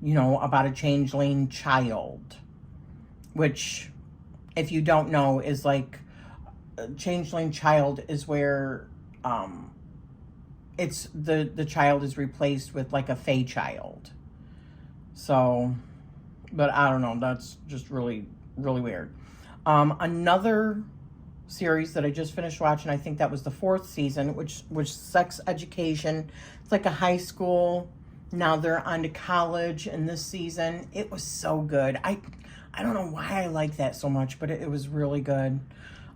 You know, about a changeling child, which, if you don't know, is like a changeling child is where it's the child is replaced with like a fey child. So, but I don't know, that's just really, really weird. Another series that I just finished watching, I think that was the 4th season, which Sex Education. It's like a high school. Now they're on to college in this season. It was so good. I don't know why I like that so much, but it was really good.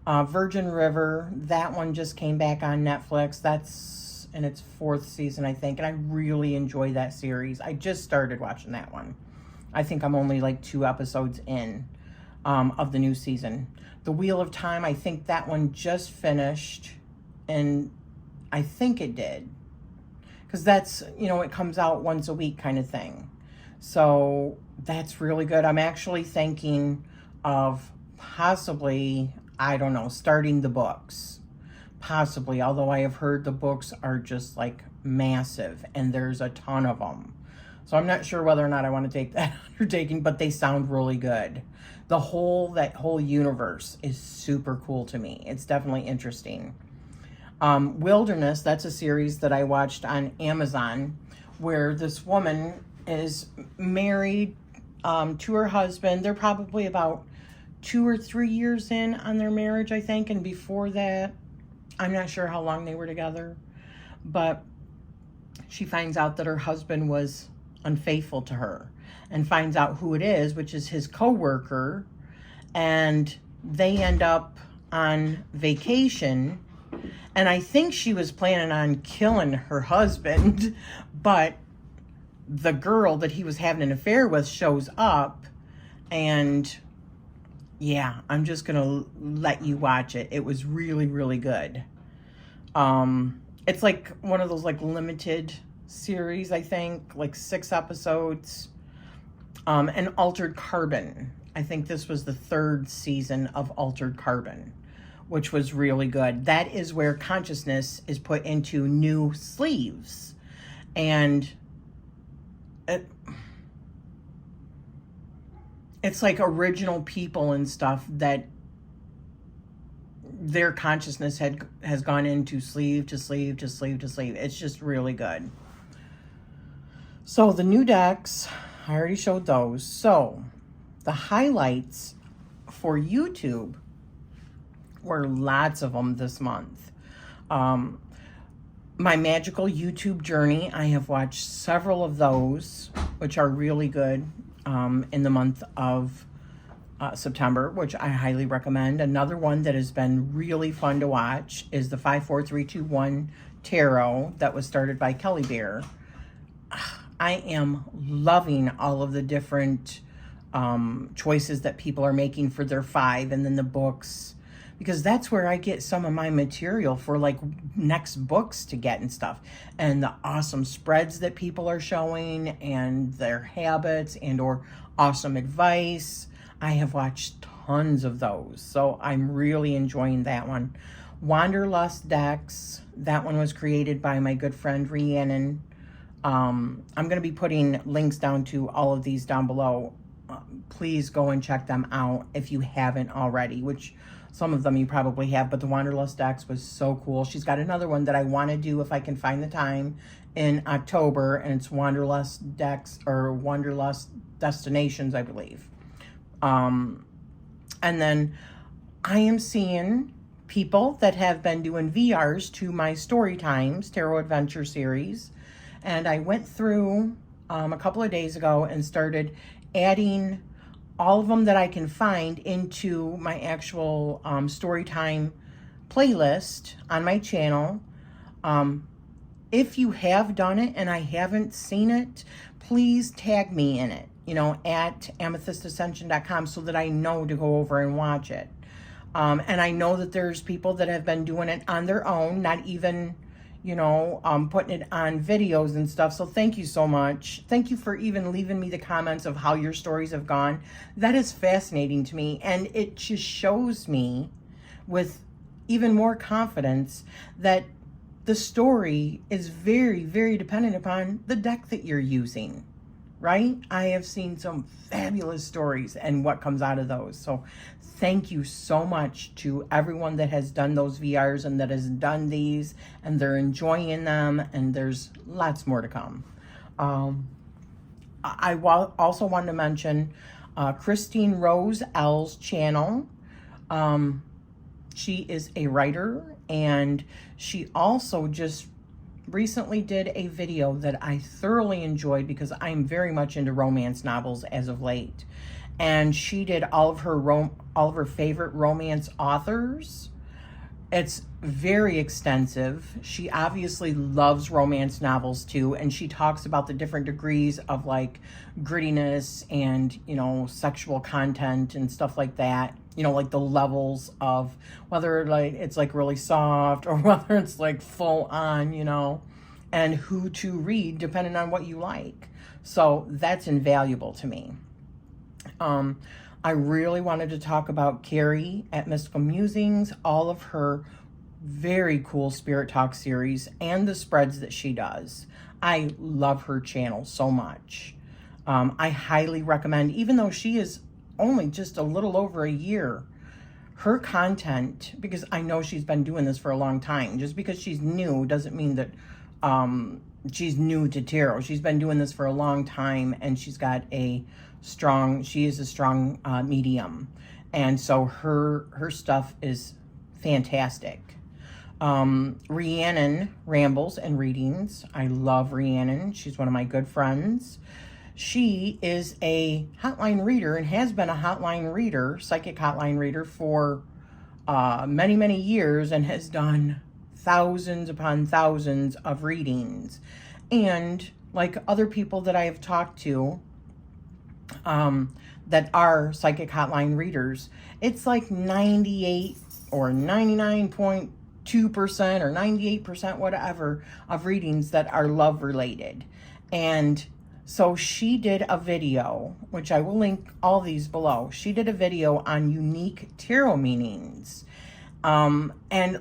Virgin River, that one just came back on Netflix. That's in its 4th season, I think, and I really enjoy that series. I just started watching that one. I think I'm only like 2 episodes in of the new season. The Wheel of Time, I think that one just finished, and I think it did. Because that's, you know, it comes out once a week kind of thing. So that's really good. I'm actually thinking of possibly, I don't know, starting the books. Possibly, although I have heard the books are just like massive and there's a ton of them. So I'm not sure whether or not I want to take that undertaking, but they sound really good. That whole universe is super cool to me. It's definitely interesting. Wilderness, that's a series that I watched on Amazon, where this woman is married to her husband. They're probably about 2 or 3 years in on their marriage, I think. And before that, I'm not sure how long they were together. But she finds out that her husband was unfaithful to her and finds out who it is, which is his co-worker. And they end up on vacation. And I think she was planning on killing her husband, but the girl that he was having an affair with shows up, and yeah, I'm just going to let you watch it. It was really, really good. It's like one of those like limited series, I think, like 6 episodes. And Altered Carbon. I think this was the 3rd season of Altered Carbon, which was really good. That is where consciousness is put into new sleeves. And it's like original people and stuff that their consciousness has gone into sleeve to sleeve to sleeve to sleeve. It's just really good. So the new decks, I already showed those. So the highlights for YouTube were lots of them this month. My Magical YouTube Journey, I have watched several of those, which are really good in the month of September, which I highly recommend. Another one that has been really fun to watch is the 54321 Tarot that was started by Kelly Bear. I am loving all of the different choices that people are making for their 5, and then the books, because that's where I get some of my material for like next books to get and stuff, and the awesome spreads that people are showing and their habits and or awesome advice. I have watched tons of those, so I'm really enjoying that one. WanderlustDecks, that one was created by my good friend Rhiannon. I'm going to be putting links down to all of these down below. Please go and check them out if you haven't already, which some of them you probably have, but the WanderlustDecks was so cool. She's got another one that I want to do if I can find the time in October, and it's WanderlustDecks or Wanderlust Destinations, I believe. And then I am seeing people that have been doing VRs to my Story Times Tarot Adventure series. And I went through a couple of days ago and started adding all of them that I can find into my actual Storytime playlist on my channel. If you have done it and I haven't seen it, please tag me in it, at AmethystAscension.com, so that I know to go over and watch it. And I know that there's people that have been doing it on their own, not even, putting it on videos and stuff. So thank you so much. Thank you for even leaving me the comments of how your stories have gone. That is fascinating to me. And it just shows me with even more confidence that the story is very, very dependent upon the deck that you're using, right? I have seen some fabulous stories and what comes out of those. So thank you so much to everyone that has done those VRs and that has done these, and they're enjoying them, and there's lots more to come. I also wanted to mention Christine Rose Elle's channel. She is a writer, and she also just recently did a video that I thoroughly enjoyed because I'm very much into romance novels as of late. And she did all of her favorite romance authors. It's very extensive. She obviously loves romance novels too, and she talks about the different degrees of like grittiness and, sexual content and stuff like that. Like the levels of whether like it's like really soft or whether it's like full on, and who to read depending on what you like. So that's invaluable to me. I really wanted to talk about Carrie at Mystical Musings, all of her very cool Spirit Talk series, and the spreads that she does. I love her channel so much. I highly recommend, even though she is only just a little over a year, her content, because I know she's been doing this for a long time. Just because she's new doesn't mean that she's new to tarot. She's been doing this for a long time, and she is a strong medium. And so her stuff is fantastic. Rhiannon Rambles and Readings. I love Rhiannon. She's one of my good friends. She is a hotline reader and has been a hotline reader, psychic hotline reader for many, many years, and has done thousands upon thousands of readings. And like other people that I have talked to that are psychic hotline readers, it's like 98 or 99.2% or 98%, whatever, of readings that are love related. And so she did a video, which I will link all these below. She did a video on unique tarot meanings, and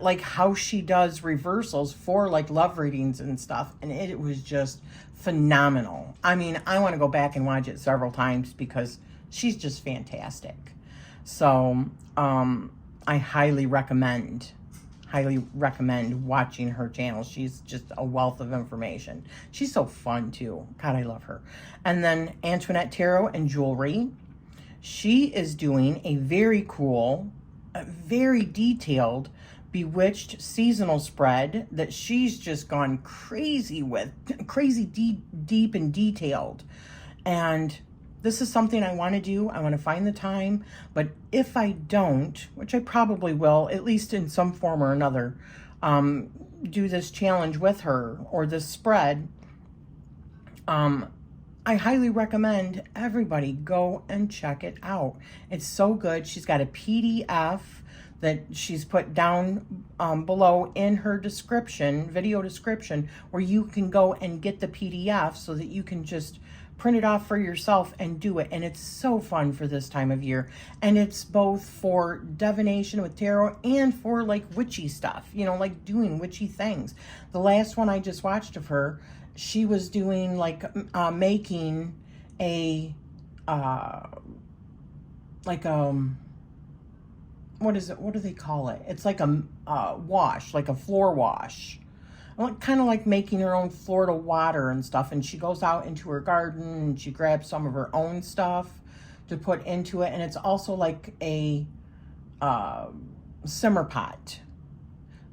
like how she does reversals for like love readings and stuff. And it was just phenomenal. I mean, I want to go back and watch it several times because she's just fantastic. So, I highly recommend watching her channel. She's just a wealth of information. She's so fun too. God, I love her. And then Antoinette Tarot and Jewelry. She is doing a very cool, very detailed Bewitched seasonal spread that she's just gone crazy with, crazy deep and detailed. And this is something I want to do. I want to find the time, but if I don't, which I probably will, at least in some form or another, do this challenge with her or this spread, I highly recommend everybody go and check it out. It's so good. She's got a PDF that she's put down below in her description, video description, where you can go and get the PDF so that you can just print it off for yourself and do it. And it's so fun for this time of year. And it's both for divination with tarot and for like witchy stuff, like doing witchy things. The last one I just watched of her, she was doing like making a what is it? What do they call it? It's like a wash, like a floor wash. Kind of like making her own Florida water and stuff. And she goes out into her garden and she grabs some of her own stuff to put into it. And it's also like a simmer pot,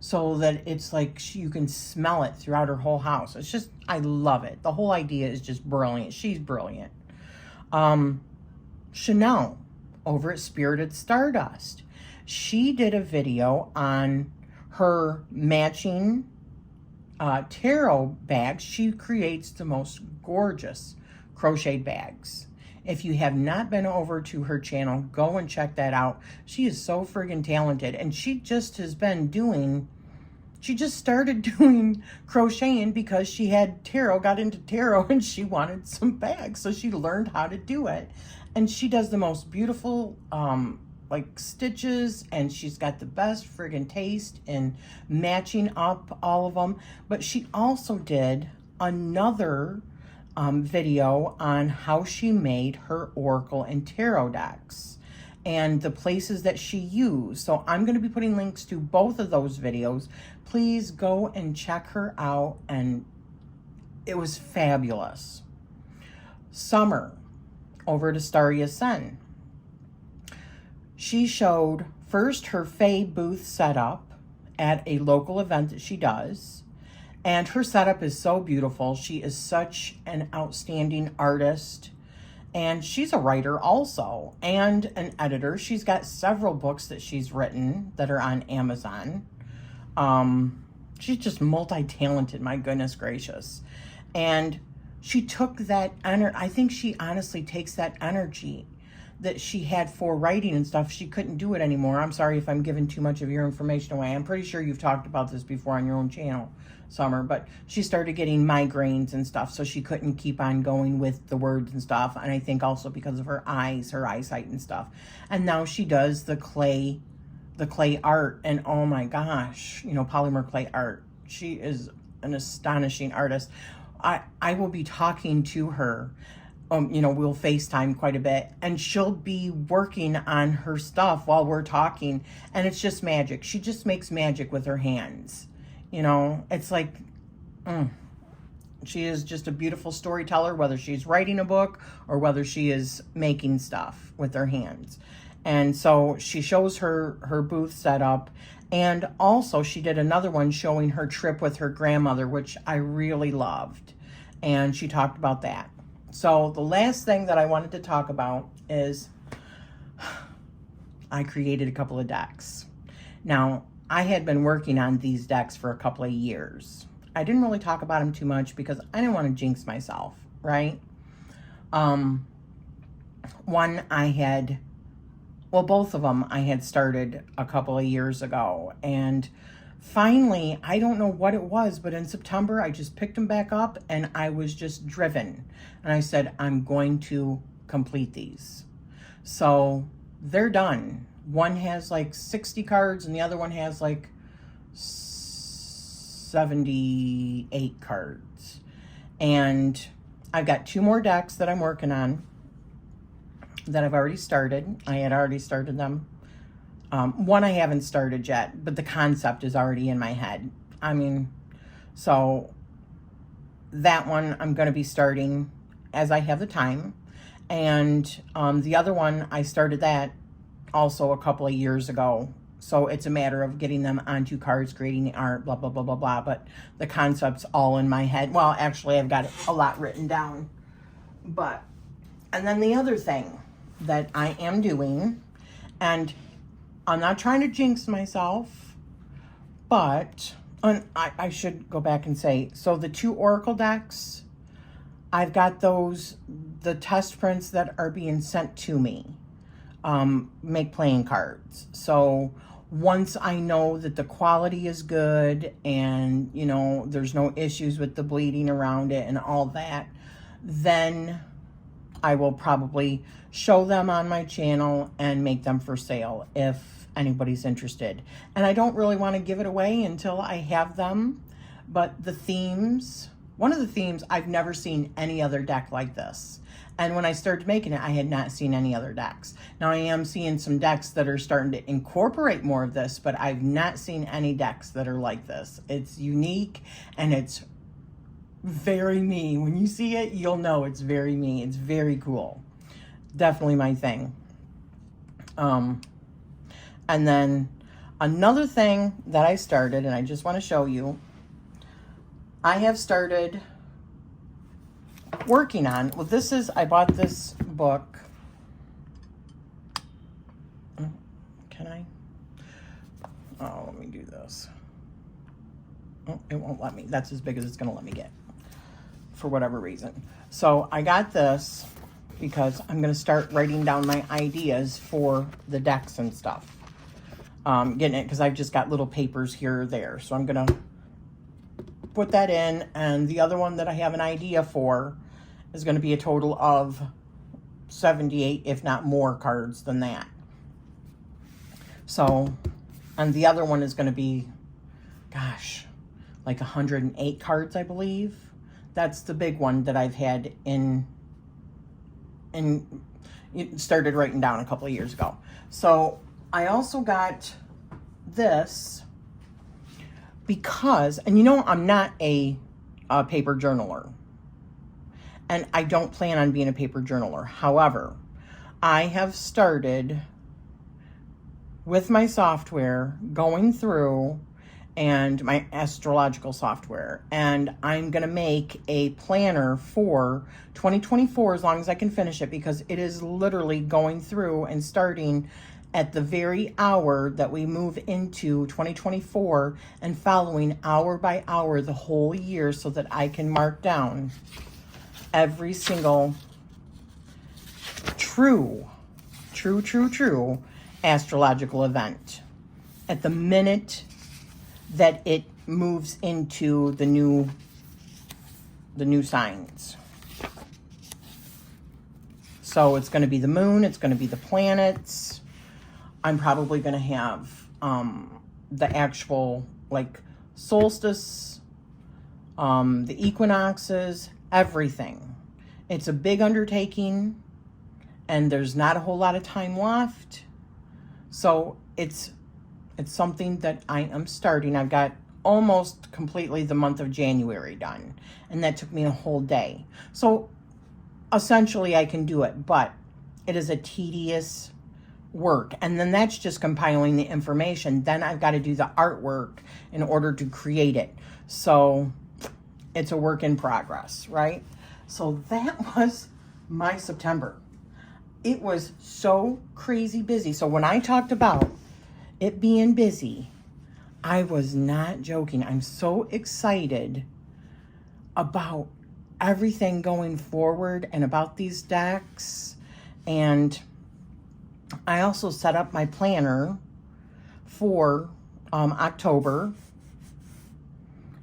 so that it's like you can smell it throughout her whole house. It's just, I love it. The whole idea is just brilliant. She's brilliant. Chanel over at Spirited Stardust, she did a video on her matching tarot bags. She creates the most gorgeous crocheted bags. If you have not been over to her channel, go and check that out. She is so friggin' talented, and she just started doing crocheting because she had tarot, got into tarot, and she wanted some bags. So she learned how to do it. And she does the most beautiful, like, stitches, and she's got the best friggin' taste in matching up all of them. But she also did another video on how she made her Oracle and Tarot decks and the places that she used. So I'm going to be putting links to both of those videos. Please go and check her out, and it was fabulous. Summer over to Starry Ascend, she showed first her Fae booth setup at a local event that she does. And her setup is so beautiful. She is such an outstanding artist. And she's a writer also, and an editor. She's got several books that she's written that are on Amazon. She's just multi-talented, my goodness gracious. And she took that energy, I think she honestly takes that energy that she had for writing and stuff. She couldn't do it anymore. I'm sorry if I'm giving too much of your information away. I'm pretty sure you've talked about this before on your own channel, Summer, but she started getting migraines and stuff, so she couldn't keep on going with the words and stuff. And I think also because of her eyes, her eyesight and stuff. And now she does the clay art, and oh my gosh, you know, polymer clay art. She is an astonishing artist. I will be talking to her. You know, we'll FaceTime quite a bit, and she'll be working on her stuff while we're talking, and it's just magic. She just makes magic with her hands. You know, it's like, she is just a beautiful storyteller, whether she's writing a book or whether she is making stuff with her hands. And so she shows her booth setup, and also she did another one showing her trip with her grandmother, which I really loved, and she talked about that. So the last thing that I wanted to talk about is I created a couple of decks. Now, I had been working on these decks for a couple of years. I didn't really talk about them too much because I didn't want to jinx myself, right? One I had, well, both of them I had started a couple of years ago. And finally, I don't know what it was, but in September, I just picked them back up and I was just driven. And I said, I'm going to complete these. So they're done. One has like 60 cards and the other one has like 78 cards. And I've got 2 more decks that I'm working on that I've already started. I had already started them. One I haven't started yet, but the concept is already in my head. I mean, so that one I'm going to be starting as I have the time. And the other one, I started that also a couple of years ago. So it's a matter of getting them onto cards, creating the art, blah, blah, blah, blah, blah. But the concept's all in my head. Well, actually, I've got a lot written down. But, and then the other thing that I am doing, and I'm not trying to jinx myself, but I should go back and say, so the 2 Oracle decks, I've got those, the test prints that are being sent to me, make playing cards. So once I know that the quality is good and, you know, there's no issues with the bleeding around it and all that, then I will probably show them on my channel and make them for sale if anybody's interested. And I don't really want to give it away until I have them, but the themes, one of the themes, I've never seen any other deck like this. And when I started making it, I had not seen any other decks. Now I am seeing some decks that are starting to incorporate more of this, but I've not seen any decks that are like this. It's unique and it's very me. When you see it, you'll know it's very me. It's very cool. Definitely my thing. And then another thing that I started, and I just want to show you, I have started working on, well, this is, I bought this book. Can I? Oh, let me do this. Oh, it won't let me. That's as big as it's going to let me get for whatever reason. So I got this because I'm going to start writing down my ideas for the decks and stuff. Getting it because I've just got little papers here or there. So I'm going to put that in. And the other one that I have an idea for is going to be a total of 78, if not more cards than that. So, and the other one is going to be, gosh, like 108 cards, I believe. That's the big one that I've had started writing down a couple of years ago. So I also got this because, and you know, I'm not a paper journaler, and I don't plan on being a paper journaler. However, I have started with my software going through, and my astrological software, and I'm going to make a planner for 2024 as long as I can finish it, because it is literally going through and starting at the very hour that we move into 2024 and following hour by hour the whole year, so that I can mark down every single true astrological event at the minute that it moves into the new signs. So it's going to be the moon, it's going to be the planets. I'm probably going to have the actual, like, solstice, the equinoxes, everything. It's a big undertaking, and there's not a whole lot of time left. So it's something that I am starting. I've got almost completely the month of January done, and that took me a whole day. So essentially I can do it, but it is a tedious work. And then that's just compiling the information. Then I've got to do the artwork in order to create it. So it's a work in progress, right? So that was my September. It was so crazy busy. So when I talked about it being busy, I was not joking. I'm so excited about everything going forward and about these decks. And I also set up my planner for October,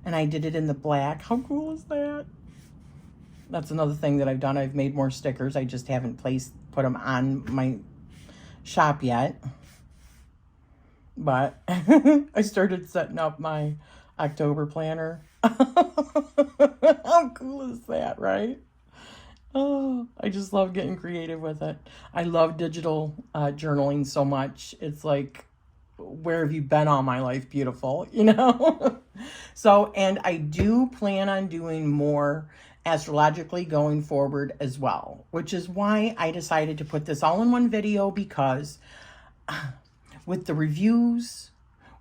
and I did it in the black. How cool is that? That's another thing that I've done. I've made more stickers. I just haven't put them on my shop yet. But I started setting up my October planner. How cool is that, right? Oh, I just love getting creative with it. I love digital journaling so much. It's like, where have you been all my life, beautiful, you know? So, and I do plan on doing more astrologically going forward as well, which is why I decided to put this all in one video, because with the reviews,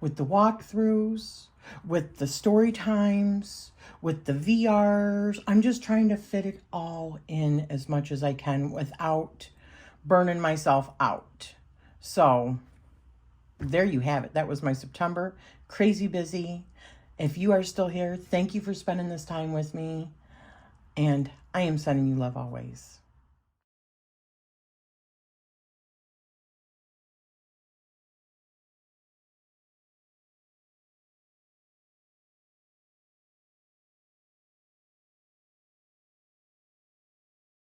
with the walkthroughs, with the story times, with the VRs, I'm just trying to fit it all in as much as I can without burning myself out. So there you have it. That was my September. Crazy busy. If you are still here, thank you for spending this time with me. And I am sending you love always.